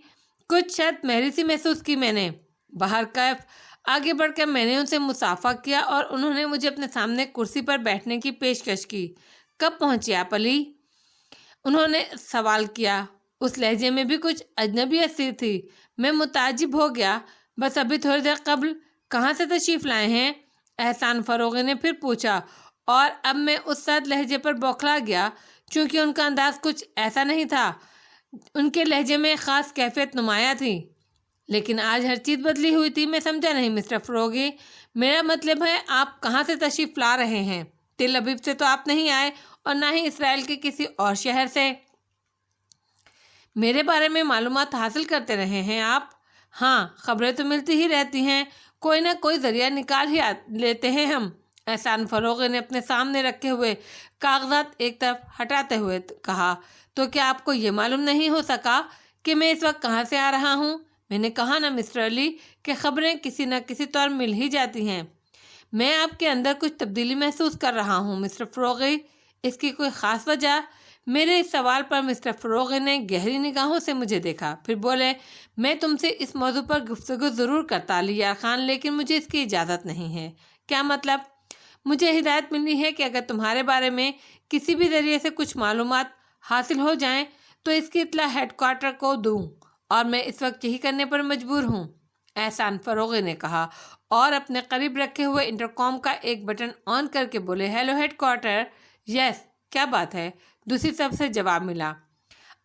کچھ شرط محری سی محسوس کی میں نے۔ باہر کیف آگے بڑھ کر میں نے ان سے مصافحہ کیا اور انہوں نے مجھے اپنے سامنے کرسی پر بیٹھنے کی پیشکش کی۔ کب پہنچے آپ علی؟ انہوں نے سوال کیا۔ اس لہجے میں بھی کچھ اجنبیت سی تھی۔ میں متعجب ہو گیا۔ بس ابھی تھوڑی دیر قبل کہاں سے تشریف لائے ہیں؟ احسان فروغی نے پھر پوچھا، اور اب میں اس سرد لہجے پر بوکھلا گیا، چونکہ ان کا انداز کچھ ایسا نہیں تھا۔ ان کے لہجے میں خاص کیفیت نمایاں تھی، لیکن آج ہر چیز بدلی ہوئی تھی۔ میں سمجھا نہیں مسٹر فروغی، میرا مطلب ہے آپ کہاں سے تشریف لا رہے ہیں؟ تل ابیب سے تو آپ نہیں آئے، اور نہ ہی اسرائیل کے کسی اور شہر سے۔ میرے بارے میں معلومات حاصل کرتے رہے ہیں آپ؟ ہاں، خبریں تو ملتی ہی رہتی ہیں، کوئی نہ کوئی ذریعہ نکال ہی لیتے ہیں ہم۔ احسان فروغی نے اپنے سامنے رکھے ہوئے کاغذات ایک طرف ہٹاتے ہوئے کہا، تو کیا آپ کو یہ معلوم نہیں ہو سکا کہ میں اس وقت کہاں سے آ رہا ہوں؟ میں نے کہا نا مسٹر علی کہ خبریں کسی نہ کسی طور مل ہی جاتی ہیں۔ میں آپ کے اندر کچھ تبدیلی محسوس کر رہا ہوں مسٹر فروغی، اس کی کوئی خاص وجہ؟ میرے اس سوال پر مسٹر فروغی نے گہری نگاہوں سے مجھے دیکھا، پھر بولے، میں تم سے اس موضوع پر گفتگو ضرور کرتا علی یار خان، لیکن مجھے اس کی اجازت نہیں ہے۔ کیا مطلب؟ مجھے ہدایت ملی ہے کہ اگر تمہارے بارے میں کسی بھی ذریعے سے کچھ معلومات حاصل ہو جائیں تو اس کی اطلاع ہیڈ کوارٹر کو دوں، اور میں اس وقت یہی کرنے پر مجبور ہوں، احسان فروغی نے کہا، اور اپنے قریب رکھے ہوئے انٹرکام کا ایک بٹن آن کر کے بولے، ہیلو ہیڈ کوارٹر۔ یس، کیا بات ہے؟ دوسری طرف سے جواب ملا۔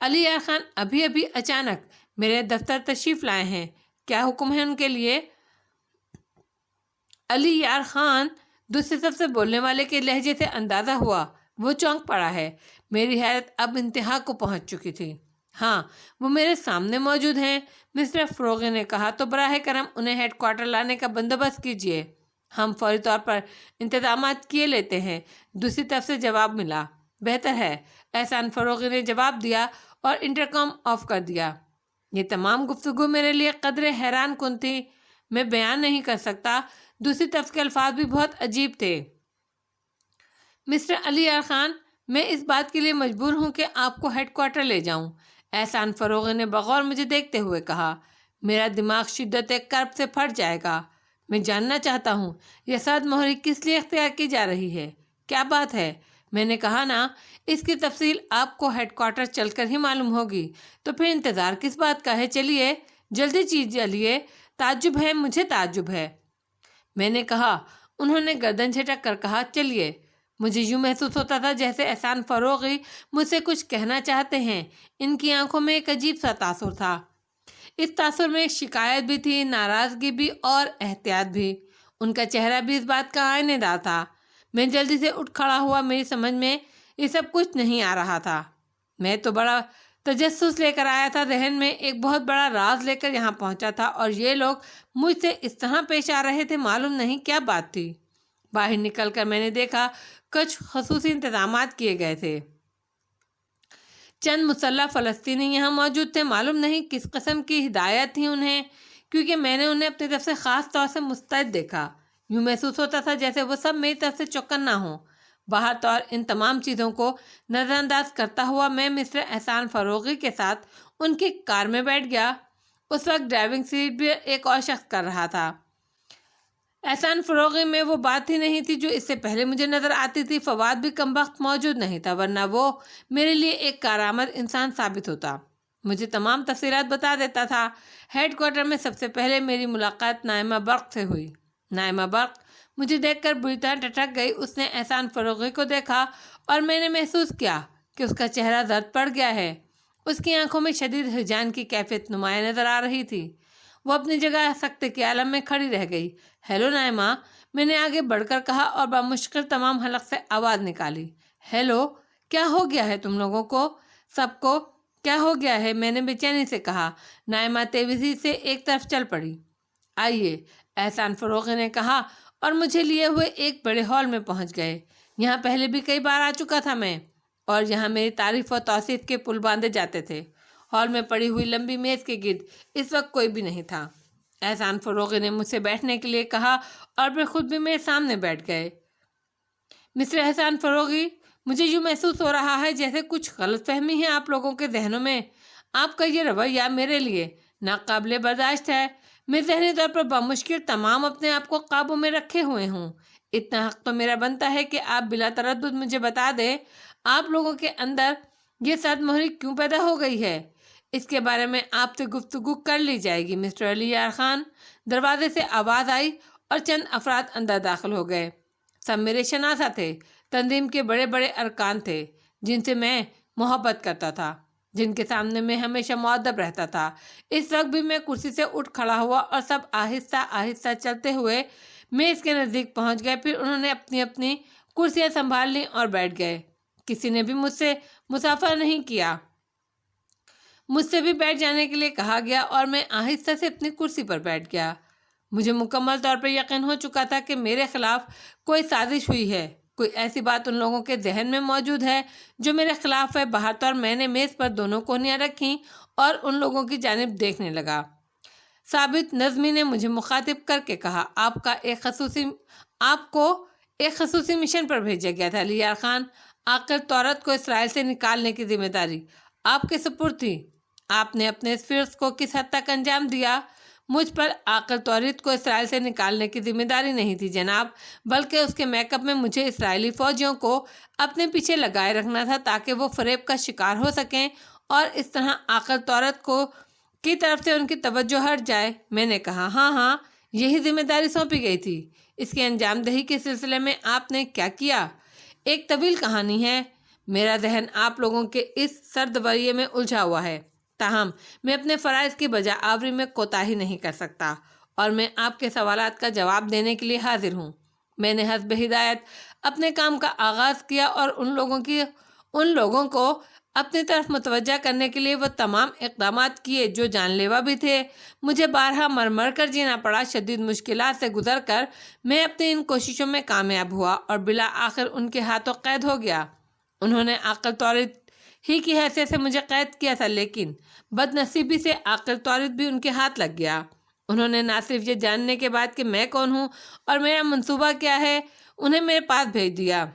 علی یار خان ابھی ابھی اچانک میرے دفتر تشریف لائے ہیں، کیا حکم ہے ان کے لیے؟ علی یار خان دوسری طرف سے بولنے والے کے لہجے سے اندازہ ہوا، وہ چونک پڑا ہے۔ میری حیرت اب انتہا کو پہنچ چکی تھی۔ ہاں، وہ میرے سامنے موجود ہیں، مسٹر فروغی نے کہا، تو براہ کرم انہیں ہیڈ کوارٹر لانے کا بندوبست کیجیے، ہم فوری طور پر انتظامات کیے لیتے ہیں۔ دوسری طرف سے جواب ملا، بہتر ہے، احسان فروغی نے جواب دیا اور انٹرکام آف کر دیا۔ یہ تمام گفتگو میرے لیے قدرے حیران کن تھی، میں بیان نہیں کر سکتا۔ دوسری طرف کے الفاظ بھی بہت عجیب تھے۔ مسٹر علی یار خان، میں اس بات کے لیے مجبور ہوں کہ آپ کو ہیڈ کوارٹر لے جاؤں، احسان فروغی نے بغور مجھے دیکھتے ہوئے کہا۔ میرا دماغ شدت کرب سے پھٹ جائے گا۔ میں جاننا چاہتا ہوں یہ سرد مہری کس لیے اختیار کی جا رہی ہے؟ کیا بات ہے؟ میں نے کہا نا، اس کی تفصیل آپ کو ہیڈ کوارٹر چل کر ہی معلوم ہوگی، تو پھر انتظار کس بات کا ہے؟ چلیے، جلدی چلیے، تعجب ہے، مجھے تعجب ہے، میں نے کہا۔ انہوں نے گردن جھٹک کر کہا، چلیے۔ مجھے یوں محسوس ہوتا تھا جیسے احسان فروغی مجھ سے کچھ کہنا چاہتے ہیں۔ ان کی آنکھوں میں ایک عجیب سا تاثر تھا، اس تاثر میں ایک شکایت بھی تھی، ناراضگی بھی اور احتیاط بھی۔ ان کا چہرہ بھی اس بات کا آئینے دار تھا۔ میں جلدی سے اٹھ کھڑا ہوا، میری سمجھ میں یہ سب کچھ نہیں آ رہا تھا۔ میں تو بڑا تجسس لے کر آیا تھا، ذہن میں ایک بہت بڑا راز لے کر یہاں پہنچا تھا، اور یہ لوگ مجھ سے اس طرح پیش آ رہے تھے، معلوم نہیں کیا بات تھی۔ باہر نکل کر میں نے دیکھا کچھ خصوصی انتظامات کیے گئے تھے، چند مسلح فلسطینی یہاں موجود تھے، معلوم نہیں کس قسم کی ہدایت تھی انہیں، کیونکہ میں نے انہیں اپنی طرف سے خاص طور سے مستعد دیکھا۔ یوں محسوس ہوتا تھا جیسے وہ سب میری طرف سے چوکنا ہوں۔ باہر طور ان تمام چیزوں کو نظر انداز کرتا ہوا میں مسٹر احسان فروغی کے ساتھ ان کی کار میں بیٹھ گیا۔ اس وقت ڈرائیونگ سیٹ بھی ایک اور شخص کر رہا تھا۔ احسان فروغی میں وہ بات ہی نہیں تھی جو اس سے پہلے مجھے نظر آتی تھی۔ فواد بھی کم وقت موجود نہیں تھا، ورنہ وہ میرے لیے ایک کارآمد انسان ثابت ہوتا، مجھے تمام تفصیلات بتا دیتا تھا۔ ہیڈ کوارٹر میں سب سے پہلے میری ملاقات نائمہ برق سے ہوئی۔ نائمہ برق مجھے دیکھ کر بری طرح ٹھٹک گئی۔ اس نے احسان فروغی کو دیکھا اور میں نے محسوس کیا کہ اس کا چہرہ زرد پڑ گیا ہے، اس کی آنکھوں میں شدید ہیجان کی کیفیت نمایاں نظر آ رہی تھی۔ وہ اپنی جگہ سکتے کے عالم میں کھڑی رہ گئی۔ ہیلو نائمہ، میں نے آگے بڑھ کر کہا اور بمشکل تمام حلق سے آواز نکالی، ہیلو، کیا ہو گیا ہے تم لوگوں کو؟ سب کو کیا ہو گیا ہے؟ میں نے بے چینی سے کہا۔ نائمہ تیزی سے ایک طرف چل پڑی۔ آئیے، احسان فروغی نے کہا، اور مجھے لیے ہوئے ایک بڑے ہال میں پہنچ گئے۔ یہاں پہلے بھی کئی بار آ چکا تھا میں، اور یہاں میری تعریف و توصیف کے پل باندھے جاتے تھے۔ ہال میں پڑی ہوئی لمبی میز کے گرد اس وقت کوئی بھی نہیں تھا۔ احسان فروغی نے مجھ سے بیٹھنے کے لیے کہا اور پھر خود بھی میرے سامنے بیٹھ گئے۔ مسٹر احسان فروغی، مجھے یوں محسوس ہو رہا ہے جیسے کچھ غلط فہمی ہے آپ لوگوں کے ذہنوں میں۔ آپ کا یہ رویہ میرے لیے ناقابل برداشت ہے۔ میں ذہنی طور پر بمشکل تمام اپنے آپ کو قابو میں رکھے ہوئے ہوں۔ اتنا حق تو میرا بنتا ہے کہ آپ بلا تردد مجھے بتا دیں، آپ لوگوں کے اندر یہ سرد مہری کیوں پیدا ہو گئی ہے؟ اس کے بارے میں آپ سے گفتگو کر لی جائے گی مسٹر علی یار خان۔ دروازے سے آواز آئی اور چند افراد اندر داخل ہو گئے۔ سب میرے شناسا تھے، تنظیم کے بڑے بڑے ارکان تھے جن سے میں محبت کرتا تھا، جن کے سامنے میں ہمیشہ مؤدب رہتا تھا۔ اس وقت بھی میں کرسی سے اٹھ کھڑا ہوا اور سب آہستہ آہستہ چلتے ہوئے میز کے نزدیک پہنچ گئے۔ پھر انہوں نے اپنی اپنی کرسیاں سنبھال لیں اور بیٹھ گئے۔ کسی نے بھی مجھ سے مصافحہ نہیں کیا۔ مجھ سے بھی بیٹھ جانے کے لیے کہا گیا اور میں آہستہ سے اپنی کرسی پر بیٹھ گیا۔ مجھے مکمل طور پر یقین ہو چکا تھا کہ میرے خلاف کوئی سازش ہوئی ہے، کوئی ایسی بات ان لوگوں کے ذہن میں موجود ہے جو میرے خلاف ہے۔ بہرطور میں نے میز پر دونوں کونیاں رکھیں اور ان لوگوں کی جانب دیکھنے لگا۔ ثابت نظمی نے مجھے مخاطب کر کے کہا، آپ کو ایک خصوصی مشن پر بھیجا گیا تھا علی یار خان۔ عاقل طورت کو اسرائیل سے نکالنے کی ذمہ داری آپ کے سپرد تھی۔ آپ نے اپنے اس فرض کو کس حد تک انجام دیا؟ مجھ پر عاقل طورت کو اسرائیل سے نکالنے کی ذمہ داری نہیں تھی جناب، بلکہ اس کے میک اپ میں مجھے اسرائیلی فوجیوں کو اپنے پیچھے لگائے رکھنا تھا تاکہ وہ فریب کا شکار ہو سکیں اور اس طرح عاقل طورت کی طرف سے ان کی توجہ ہٹ جائے۔ میں نے کہا، ہاں، یہی ذمہ داری سونپی گئی تھی۔ اس کی انجام دہی کے سلسلے میں آپ نے کیا کیا؟ ایک طویل کہانی ہے۔ میرا ذہن آپ لوگوں کے اس سرد وریے میں الجھا ہوا ہے، تاہم میں اپنے فرائض کی بجا آوری میں کوتاہی نہیں کر سکتا اور میں آپ کے سوالات کا جواب دینے کے لیے حاضر ہوں۔ میں نے حسب ہدایت اپنے کام کا آغاز کیا اور ان لوگوں کو اپنی طرف متوجہ کرنے کے لیے وہ تمام اقدامات کیے جو جان لیوا بھی تھے۔ مجھے بارہا مر کر جینا پڑا۔ شدید مشکلات سے گزر کر میں اپنی ان کوششوں میں کامیاب ہوا اور بالآخر ان کے ہاتھوں قید ہو گیا۔ انہوں نے عاقل طورت ہی کی حیثیت سے مجھے قید کیا تھا، لیکن بد نصیبی سے عاقل طورت بھی ان کے ہاتھ لگ گیا۔ انہوں نے نہ صرف یہ جاننے کے بعد کہ میں کون ہوں اور میرا منصوبہ کیا ہے، انہیں میرے پاس بھیج دیا۔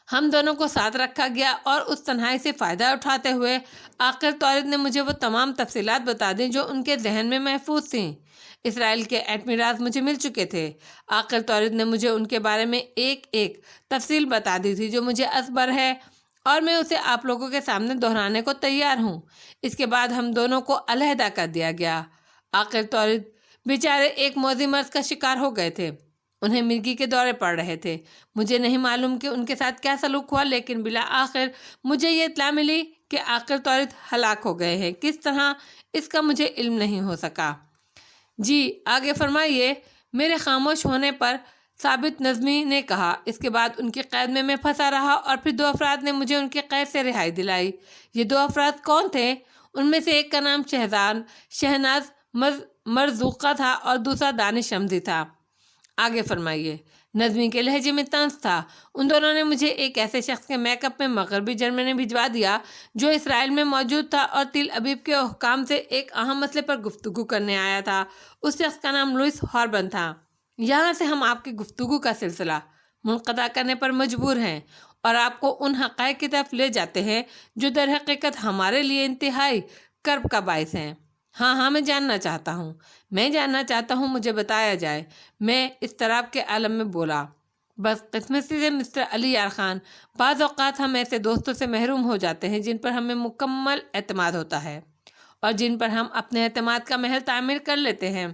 ہم دونوں کو ساتھ رکھا گیا اور اس تنہائی سے فائدہ اٹھاتے ہوئے عاقل طورت نے مجھے وہ تمام تفصیلات بتا دیں جو ان کے ذہن میں محفوظ تھیں۔ اسرائیل کے ایٹمی راز مجھے مل چکے تھے۔ عاقل طورت نے مجھے ان کے بارے میں ایک ایک تفصیل بتا دی تھی جو مجھے ازبر ہے اور میں اسے آپ لوگوں کے سامنے دہرانے کو تیار ہوں۔ اس کے بعد ہم دونوں کو علیحدہ کر دیا گیا۔ عاقل طورت بیچارے ایک موذی مرض کا شکار ہو گئے تھے، انہیں مرگی کے دورے پڑ رہے تھے۔ مجھے نہیں معلوم کہ ان کے ساتھ کیا سلوک ہوا، لیکن بالآخر مجھے یہ اطلاع ملی کہ عاقل طورت ہلاک ہو گئے ہیں۔ کس طرح، اس کا مجھے علم نہیں ہو سکا۔ جی آگے فرمائیے۔ میرے خاموش ہونے پر ثابت نظمی نے کہا، اس کے بعد ان کی قید میں پھنسا رہا اور پھر 2 افراد نے مجھے ان کی قید سے رہائی دلائی۔ یہ 2 افراد کون تھے؟ ان میں سے ایک کا نام شہناز مرزوقہ تھا اور دوسرا دانش رمزی تھا۔ آگے فرمائیے۔ نظمی کے لہجے میں طنز تھا۔ ان دونوں نے مجھے ایک ایسے شخص کے میک اپ میں مغربی جرمنی بھجوا دیا جو اسرائیل میں موجود تھا اور تل ابیب کے حکام سے ایک اہم مسئلے پر گفتگو کرنے آیا تھا۔ اس شخص کا نام لوئس ہاربن تھا۔ یہاں سے ہم آپ کی گفتگو کا سلسلہ منقطع کرنے پر مجبور ہیں اور آپ کو ان حقائق کی طرف لے جاتے ہیں جو در حقیقت ہمارے لیے انتہائی کرب کا باعث ہیں۔ ہاں میں جاننا چاہتا ہوں، مجھے بتایا جائے۔ میں اضطراب کے عالم میں بولا، بس قسمتی سے مسٹر علی یار خان، بعض اوقات ہم ایسے دوستوں سے محروم ہو جاتے ہیں جن پر ہمیں مکمل اعتماد ہوتا ہے اور جن پر ہم اپنے اعتماد کا محل تعمیر کر لیتے ہیں۔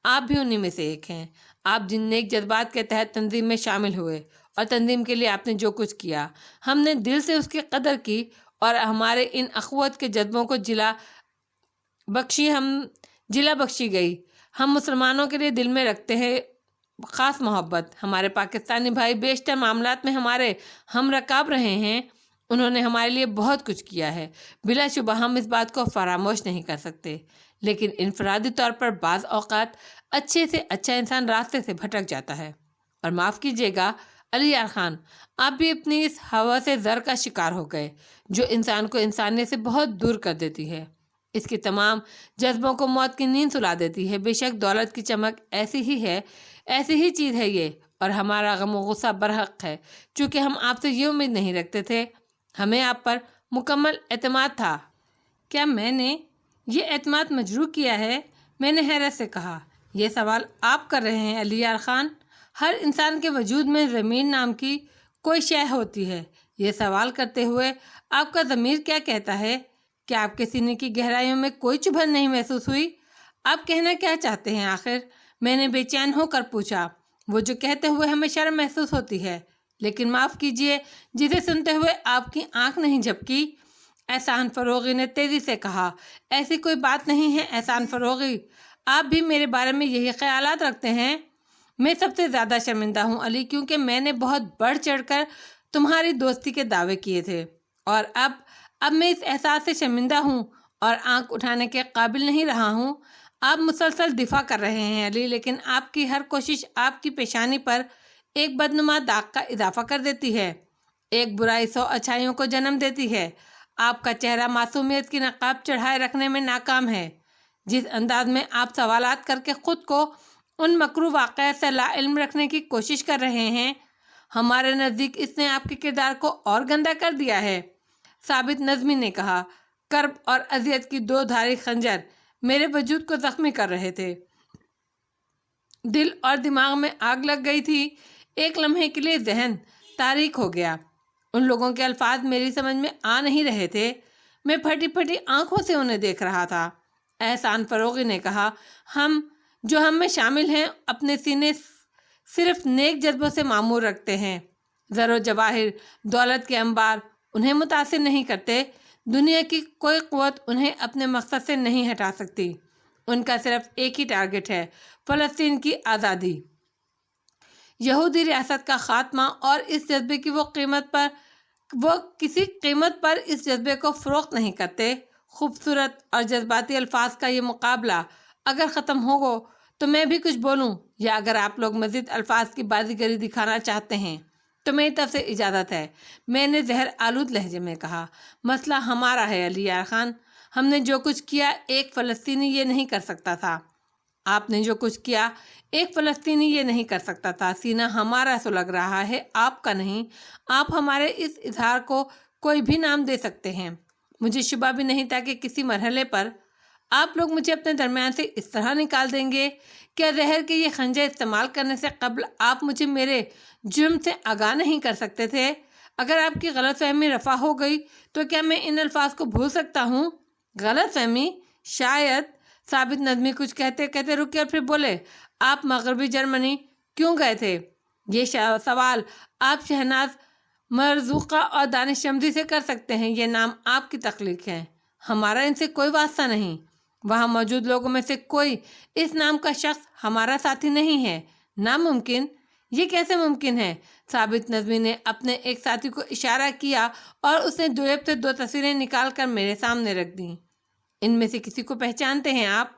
آپ بھی انہی میں سے ایک ہیں۔ آپ جن نیک جذبات کے تحت تنظیم میں شامل ہوئے اور تنظیم کے لیے آپ نے جو کچھ کیا، ہم نے دل سے اس کی قدر کی اور ہمارے ان اخوت کے جذبوں کو جلا بخشی گئی۔ ہم مسلمانوں کے لیے دل میں رکھتے ہیں خاص محبت۔ ہمارے پاکستانی بھائی بیشتر معاملات میں ہمارے ہم رکاب رہے ہیں۔ انہوں نے ہمارے لیے بہت کچھ کیا ہے، بلا شبہ ہم اس بات کو فراموش نہیں کر سکتے، لیکن انفرادی طور پر بعض اوقات اچھے سے اچھا انسان راستے سے بھٹک جاتا ہے۔ اور معاف کیجیے گا علی یار خان، آپ بھی اپنی اس ہوس زر کا شکار ہو گئے جو انسان کو انسانیت سے بہت دور کر دیتی ہے، اس کی تمام جذبوں کو موت کی نیند سلا دیتی ہے۔ بے شک دولت کی چمک ایسی ہی چیز ہے یہ، اور ہمارا غم و غصہ برحق ہے، چونکہ ہم آپ سے یہ امید نہیں رکھتے تھے۔ ہمیں آپ پر مکمل اعتماد تھا۔ کیا میں نے یہ اعتماد مجروح کیا ہے؟ میں نے حیرت سے کہا، یہ سوال آپ کر رہے ہیں علی یار خان؟ ہر انسان کے وجود میں ضمیر نام کی کوئی شے ہوتی ہے۔ یہ سوال کرتے ہوئے آپ کا ضمیر کیا کہتا ہے؟ کیا آپ کے سینے کی گہرائیوں میں کوئی چبھن نہیں محسوس ہوئی؟ آپ کہنا کیا چاہتے ہیں آخر؟ میں نے بے چین ہو کر پوچھا۔ وہ جو کہتے ہوئے ہمیں شرم محسوس ہوتی ہے، لیکن معاف کیجیے، جسے سنتے ہوئے آپ کی آنکھ نہیں جھپکی؟ احسان فروغی نے تیزی سے کہا۔ ایسی کوئی بات نہیں ہے احسان فروغی، آپ بھی میرے بارے میں یہی خیالات رکھتے ہیں؟ میں سب سے زیادہ شرمندہ ہوں علی، کیونکہ میں نے بہت بڑھ چڑھ کر تمہاری دوستی کے دعوے کیے تھے، اور اب میں اس احساس سے شرمندہ ہوں اور آنکھ اٹھانے کے قابل نہیں رہا ہوں۔ آپ مسلسل دفاع کر رہے ہیں علی، لیکن آپ کی ہر کوشش آپ کی پیشانی پر ایک بدنما داغ کا اضافہ کر دیتی ہے، ایک برائی 100 اچھائیوں کو جنم دیتی ہے۔ آپ کا چہرہ معصومیت کی نقاب چڑھائے رکھنے میں ناکام ہے۔ جس انداز میں آپ سوالات کر کے خود کو ان مکروہ واقعات سے لا علم رکھنے کی کوشش کر رہے ہیں، ہمارے نزدیک اس نے آپ کے کردار کو اور گندا کر دیا ہے۔ ثابت نظمی نے کہا۔ کرب اور اذیت کی 2 دھاری خنجر میرے وجود کو زخمی کر رہے تھے۔ دل اور دماغ میں آگ لگ گئی تھی۔ ایک لمحے کے لیے ذہن تاریک ہو گیا۔ ان لوگوں کے الفاظ میری سمجھ میں آ نہیں رہے تھے۔ میں پھٹی پھٹی آنکھوں سے انہیں دیکھ رہا تھا۔ احسان فروغی نے کہا، ہم میں شامل ہیں اپنے سینے صرف نیک جذبوں سے معمور رکھتے ہیں۔ زر و جواہر، دولت کے انبار انہیں متاثر نہیں کرتے۔ دنیا کی کوئی قوت انہیں اپنے مقصد سے نہیں ہٹا سکتی۔ ان کا صرف ایک ہی ٹارگٹ ہے، فلسطین کی آزادی، یہودی ریاست کا خاتمہ، اور اس جذبے کی وہ کسی قیمت پر اس جذبے کو فروخت نہیں کرتے۔ خوبصورت اور جذباتی الفاظ کا یہ مقابلہ اگر ختم ہوگا تو میں بھی کچھ بولوں، یا اگر آپ لوگ مزید الفاظ کی بازیگری دکھانا چاہتے ہیں تو میری طرف سے اجازت ہے، میں نے زہر آلود لہجے میں کہا۔ مسئلہ ہمارا ہے علی یار خان، ہم نے جو کچھ کیا ایک فلسطینی یہ نہیں کر سکتا تھا۔ آپ نے جو کچھ کیا ایک فلسطینی یہ نہیں کر سکتا تھا۔ سینہ ہمارا سلگ رہا ہے، آپ کا نہیں۔ آپ ہمارے اس اظہار کو کوئی بھی نام دے سکتے ہیں۔ مجھے شبہ بھی نہیں تھا کہ کسی مرحلے پر آپ لوگ مجھے اپنے درمیان سے اس طرح نکال دیں گے۔ کیا زہر کے یہ خنجر استعمال کرنے سے قبل آپ مجھے میرے جرم سے آگاہ نہیں کر سکتے تھے؟ اگر آپ کی غلط فہمی رفع ہو گئی تو کیا میں ان الفاظ کو بھول سکتا ہوں؟ غلط فہمی؟ شاید۔ ثابت نظمی کچھ کہتے کہتے رکے اور پھر بولے، آپ مغربی جرمنی کیوں گئے تھے؟ یہ سوال آپ شہناز مرزوقہ اور دانش شمدی سے کر سکتے ہیں، یہ نام آپ کی تخلیق ہے، ہمارا ان سے کوئی واسطہ نہیں۔ وہاں موجود لوگوں میں سے کوئی اس نام کا شخص ہمارا ساتھی نہیں ہے۔ ناممکن؟ یہ کیسے ممکن ہے؟ ثابت نظمی نے اپنے ایک ساتھی کو اشارہ کیا اور اس نے جیب سے 2 تصویریں نکال کر میرے سامنے رکھ دیں۔ ان میں سے کسی کو پہچانتے ہیں آپ؟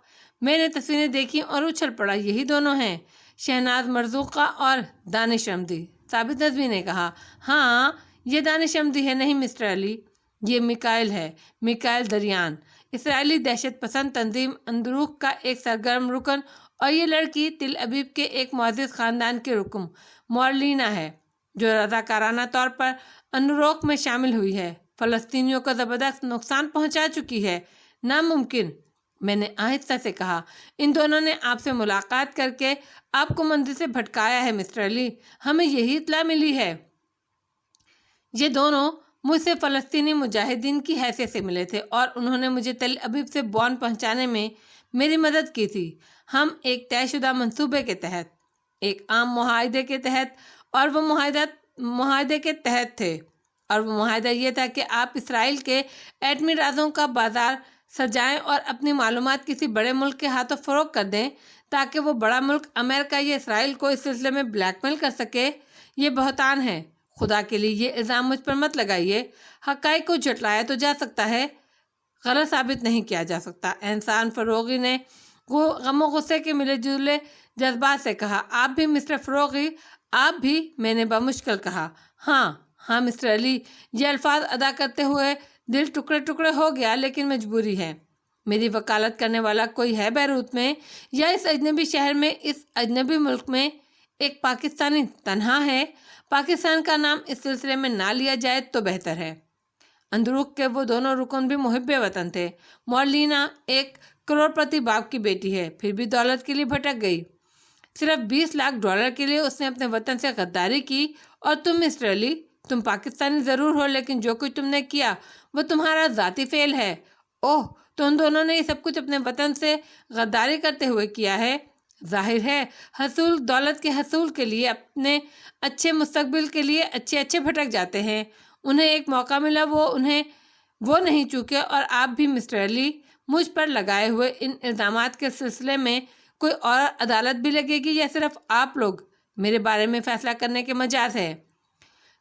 میں نے تصویریں دیکھی اور اچھل پڑا، یہی دونوں ہیں، شہناز مرزوقہ اور دانش شمدی۔ ثابت نظمی نے کہا، ہاں یہ دانش شمدی ہے نہیں مسٹر علی، یہ میکائل ہے، میکائل دریان، اسرائیلی دہشت پسند تنظیم اندروخ کا ایک سرگرم رکن، اور یہ لڑکی تل ابیب کے ایک معزز خاندان کے رکن مورلینا ہے، جو رضاکارانہ طور پر اندروخ میں شامل ہوئی ہے، فلسطینیوں کو زبردست نقصان پہنچا چکی ہے۔ ناممکن، میں نے آہستہ سے کہا، ان دونوں نے آپ سے ملاقات کر کے آپ کو منزل سے بھٹکایا ہے مسٹر علی، ہمیں یہی اطلاع ملی ہے۔ یہ دونوں مجھ سے فلسطینی مجاہدین کی حیثیت سے ملے تھے اور انہوں نے مجھے تل ابیب سے بون پہنچانے میں میری مدد کی تھی۔ ہم ایک طے شدہ منصوبے کے تحت، ایک عام معاہدے کے تحت، اور وہ معاہدے کے تحت تھے، اور وہ معاہدہ یہ تھا کہ آپ اسرائیل کے ایٹمی رازوں کا بازار سجائیں اور اپنی معلومات کسی بڑے ملک کے ہاتھوں فروخت کر دیں تاکہ وہ بڑا ملک امریکہ یا اسرائیل کو اس سلسلے میں بلیک میل کر سکے۔ یہ بہتان ہے، خدا کے لیے یہ الزام مجھ پر مت لگائیے۔ حقائق کو جھٹلایا تو جا سکتا ہے، غلط ثابت نہیں کیا جا سکتا۔ احسان فروغی نے غم و غصے کے ملے جلے جذبات سے کہا، آپ بھی مسٹر فروغی، آپ بھی؟ میں نے بمشکل کہا، ہاں مسٹر علی۔ یہ الفاظ ادا کرتے ہوئے دل ٹکڑے ٹکڑے ہو گیا، لیکن مجبوری ہے۔ میری وکالت کرنے والا کوئی ہے بیروت میں یا اس اجنبی شہر میں، اس اجنبی ملک میں؟ ایک پاکستانی تنہا ہے۔ پاکستان کا نام اس سلسلے میں نہ لیا جائے تو بہتر ہے۔ اندروخ کے وہ دونوں رکن بھی محب وطن تھے۔ مورلینا ایک کروڑپتی باپ کی بیٹی ہے، پھر بھی دولت کے لیے بھٹک گئی۔ صرف $20 لاکھ کے لیے اس نے اپنے وطن سے غداری کی، اور تم مسٹر علی، تم پاکستانی ضرور ہو لیکن جو کچھ تم نے کیا وہ تمہارا ذاتی فعل ہے، اوہ، تو ان دونوں نے یہ سب کچھ اپنے وطن سے غداری کرتے ہوئے کیا ہے؟ ظاہر ہے حصول دولت کے حصول کے لیے، اپنے اچھے مستقبل کے لیے اچھے بھٹک جاتے ہیں۔ انہیں ایک موقع ملا، وہ نہیں چوکے۔ اور آپ بھی مسٹر علی، مجھ پر لگائے ہوئے ان الزامات کے سلسلے میں کوئی اور عدالت بھی لگے گی یا صرف آپ لوگ میرے بارے میں فیصلہ کرنے کے مجاز ہے؟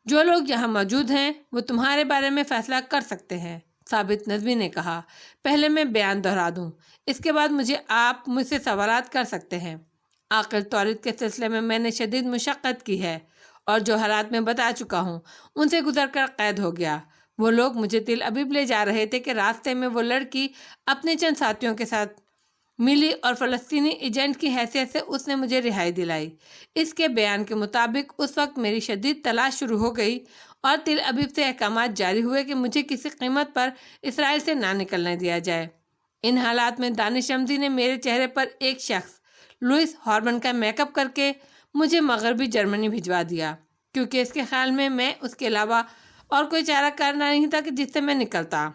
جو لوگ یہاں موجود ہیں وہ تمہارے بارے میں فیصلہ کر سکتے ہیں، ثابت نظمی نے کہا۔ پہلے میں بیان دہرا دوں، اس کے بعد آپ مجھ سے سوالات کر سکتے ہیں۔ عاقل تورید کے سلسلے میں نے شدید مشقت کی ہے، اور جو حالات میں بتا چکا ہوں ان سے گزر کر قید ہو گیا۔ وہ لوگ مجھے تل ابیب لے جا رہے تھے کہ راستے میں وہ لڑکی اپنے چند ساتھیوں کے ساتھ ملی اور فلسطینی ایجنٹ کی حیثیت سے اس نے مجھے رہائی دلائی۔ اس کے بیان کے مطابق اس وقت میری شدید تلاش شروع ہو گئی اور تل ابیب سے احکامات جاری ہوئے کہ مجھے کسی قیمت پر اسرائیل سے نہ نکلنے دیا جائے۔ ان حالات میں دانش رمزی نے میرے چہرے پر ایک شخص لوئس ہارمن کا میک اپ کر کے مجھے مغربی جرمنی بھجوا دیا، کیونکہ اس کے خیال میں اس کے علاوہ اور کوئی چارہ کار نہیں تھا کہ جس سے میں نکلتا۔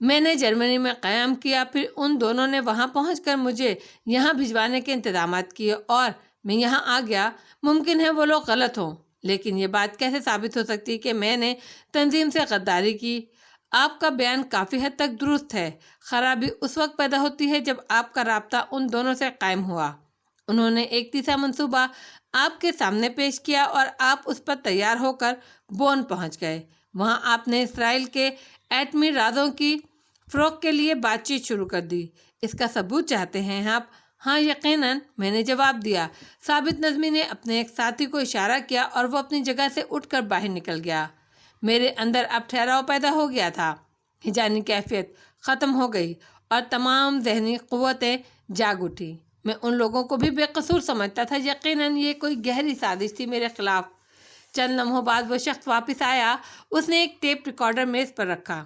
میں نے جرمنی میں قیام کیا، پھر ان دونوں نے وہاں پہنچ کر مجھے یہاں بھجوانے کے انتظامات کیے اور میں یہاں آ گیا۔ ممکن ہے وہ لوگ غلط ہوں، لیکن یہ بات کیسے ثابت ہو سکتی کہ میں نے تنظیم سے غداری کی؟ آپ کا بیان کافی حد تک درست ہے۔ خرابی اس وقت پیدا ہوتی ہے جب آپ کا رابطہ ان دونوں سے قائم ہوا۔ انہوں نے ایک تیسرا منصوبہ آپ کے سامنے پیش کیا اور آپ اس پر تیار ہو کر بون پہنچ گئے۔ وہاں آپ نے اسرائیل کے ایٹمی رازوں کی فروخت کے لیے بات چیت شروع کر دی۔ اس کا ثبوت چاہتے ہیں آپ؟ ہاں یقیناً، میں نے جواب دیا۔ ثابت نظمی نے اپنے ایک ساتھی کو اشارہ کیا اور وہ اپنی جگہ سے اٹھ کر باہر نکل گیا۔ میرے اندر اب ٹھہراؤ پیدا ہو گیا تھا۔ ہجانی کیفیت ختم ہو گئی اور تمام ذہنی قوتیں جاگ اٹھی۔ میں ان لوگوں کو بھی بے قصور سمجھتا تھا۔ یقیناً یہ کوئی گہری سازش تھی میرے خلاف۔ چند لمحوں بعد وہ شخص واپس آیا۔ اس نے ایک ٹیپ ریکارڈر میز پر رکھا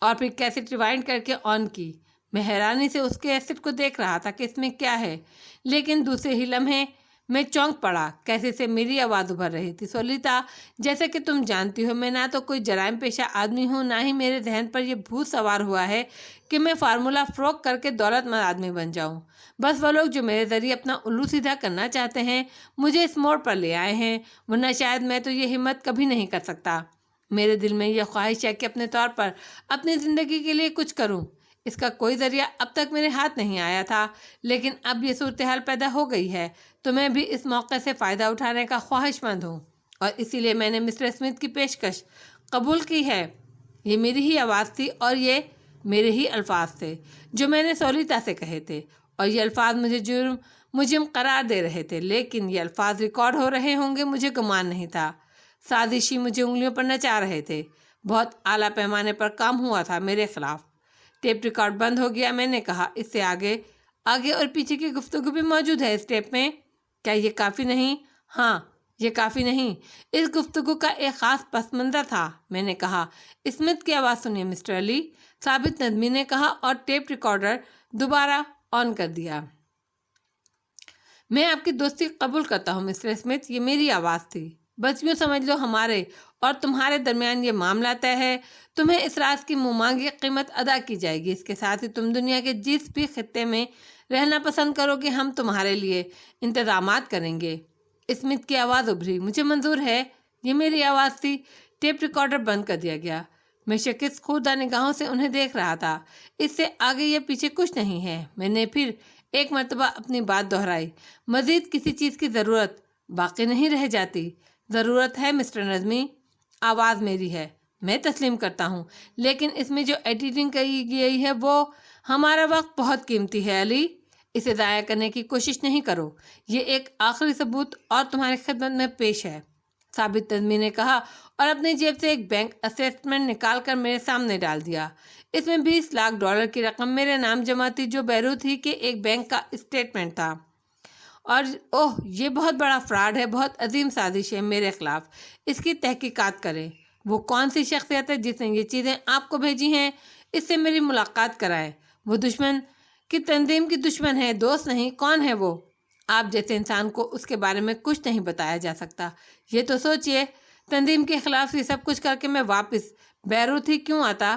اور پھر کیسٹ ریوائنڈ کر کے آن کی۔ میں حیرانی سے اس کے کیسٹ کو دیکھ رہا تھا کہ اس میں کیا ہے، لیکن دوسرے ہی لمحے میں چونک پڑا۔ کیسے سے میری آواز ابھر رہی تھی: سولیتا، جیسا کہ تم جانتی ہو، میں نہ تو کوئی جرائم پیشہ آدمی ہوں، نہ ہی میرے ذہن پر یہ بھوت سوار ہوا ہے کہ میں فارمولہ فروخت کر کے دولت مند آدمی بن جاؤں۔ بس وہ لوگ جو میرے ذریعے اپنا الو سیدھا کرنا چاہتے ہیں مجھے اس موڑ پر لے آئے ہیں، ورنہ شاید میں تو یہ ہمت کبھی نہیں کر سکتا۔ میرے دل میں یہ خواہش ہے کہ اپنے طور پر اپنی زندگی کے لیے کچھ کروں۔ اس کا کوئی ذریعہ اب تک میرے ہاتھ نہیں آیا تھا، لیکن اب یہ صورتحال پیدا ہو گئی ہے تو میں بھی اس موقع سے فائدہ اٹھانے کا خواہش مند ہوں، اور اسی لیے میں نے مسٹر اسمتھ کی پیشکش قبول کی ہے۔ یہ میری ہی آواز تھی اور یہ میرے ہی الفاظ تھے جو میں نے سولیتا سے کہے تھے، اور یہ الفاظ مجھے مجرم قرار دے رہے تھے، لیکن یہ الفاظ ریکارڈ ہو رہے ہوں گے مجھے گمان نہیں تھا۔ سازشی مجھے انگلیوں پر نچا رہے تھے۔ بہت اعلیٰ پیمانے پر کام ہوا تھا میرے خلاف۔ ٹیپ ریکارڈ بند ہو گیا۔ میں نے کہا، اس سے آگے اور پیچھے کی گفتگو بھی موجود ہے اس ٹیپ میں، کیا یہ کافی نہیں؟ ہاں، یہ کافی نہیں۔ اس گفتگو کا ایک خاص پس منظر تھا۔ میں نے کہا، اسمتھ کی آواز سنیے مسٹر علی، ثابت نظمی نے کہا اور ٹیپ ریکارڈر دوبارہ آن کر دیا۔ میں آپ کی دوستی قبول کرتا ہوں مسٹر اسمتھ، یہ میری آواز تھی۔ بس یوں سمجھ لو ہمارے اور تمہارے درمیان یہ معاملہ طے ہے۔ تمہیں اس راز کی منہ مانگی قیمت ادا کی جائے گی۔ اس کے ساتھ ہی تم دنیا کے جس بھی خطے میں رہنا پسند کرو گے ہم تمہارے لیے انتظامات کریں گے۔ اسمتھ کی آواز ابھری، مجھے منظور ہے، یہ میری آواز تھی۔ ٹیپ ریکارڈر بند کر دیا گیا۔ میں شکست خوردہ نگاہوں سے انہیں دیکھ رہا تھا۔ اس سے آگے یا پیچھے کچھ نہیں ہے۔ میں نے پھر ایک مرتبہ اپنی بات دہرائی، مزید کسی چیز کی ضرورت باقی نہیں رہ جاتی۔ ضرورت ہے مسٹر نظمی، آواز میری ہے، میں تسلیم کرتا ہوں، لیکن اس میں جو ایڈیٹنگ کی گئی ہے وہ ہمارا وقت بہت قیمتی ہے علی، اسے ضائع کرنے کی کوشش نہیں کرو۔ یہ ایک آخری ثبوت اور تمہاری خدمت میں پیش ہے، ثابت نظمی نے کہا اور اپنی جیب سے ایک بینک اسٹیٹمنٹ نکال کر میرے سامنے ڈال دیا۔ اس میں $20 لاکھ کی رقم میرے نام جمع تھی، جو بیروت ہی کے ایک بینک کا اسٹیٹمنٹ تھا۔ اور اوہ، یہ بہت بڑا فراڈ ہے، بہت عظیم سازش ہے میرے خلاف۔ اس کی تحقیقات کریں۔ وہ کون سی شخصیت ہے جس نے یہ چیزیں آپ کو بھیجی ہیں؟ اس سے میری ملاقات کرائیں۔ وہ دشمن کی تنظیم کی دشمن ہے، دوست نہیں۔ کون ہے وہ؟ آپ جیسے انسان کو اس کے بارے میں کچھ نہیں بتایا جا سکتا۔ یہ تو سوچئے، تنظیم کے خلاف یہ سب کچھ کر کے میں واپس بیروت ہی کیوں آتا؟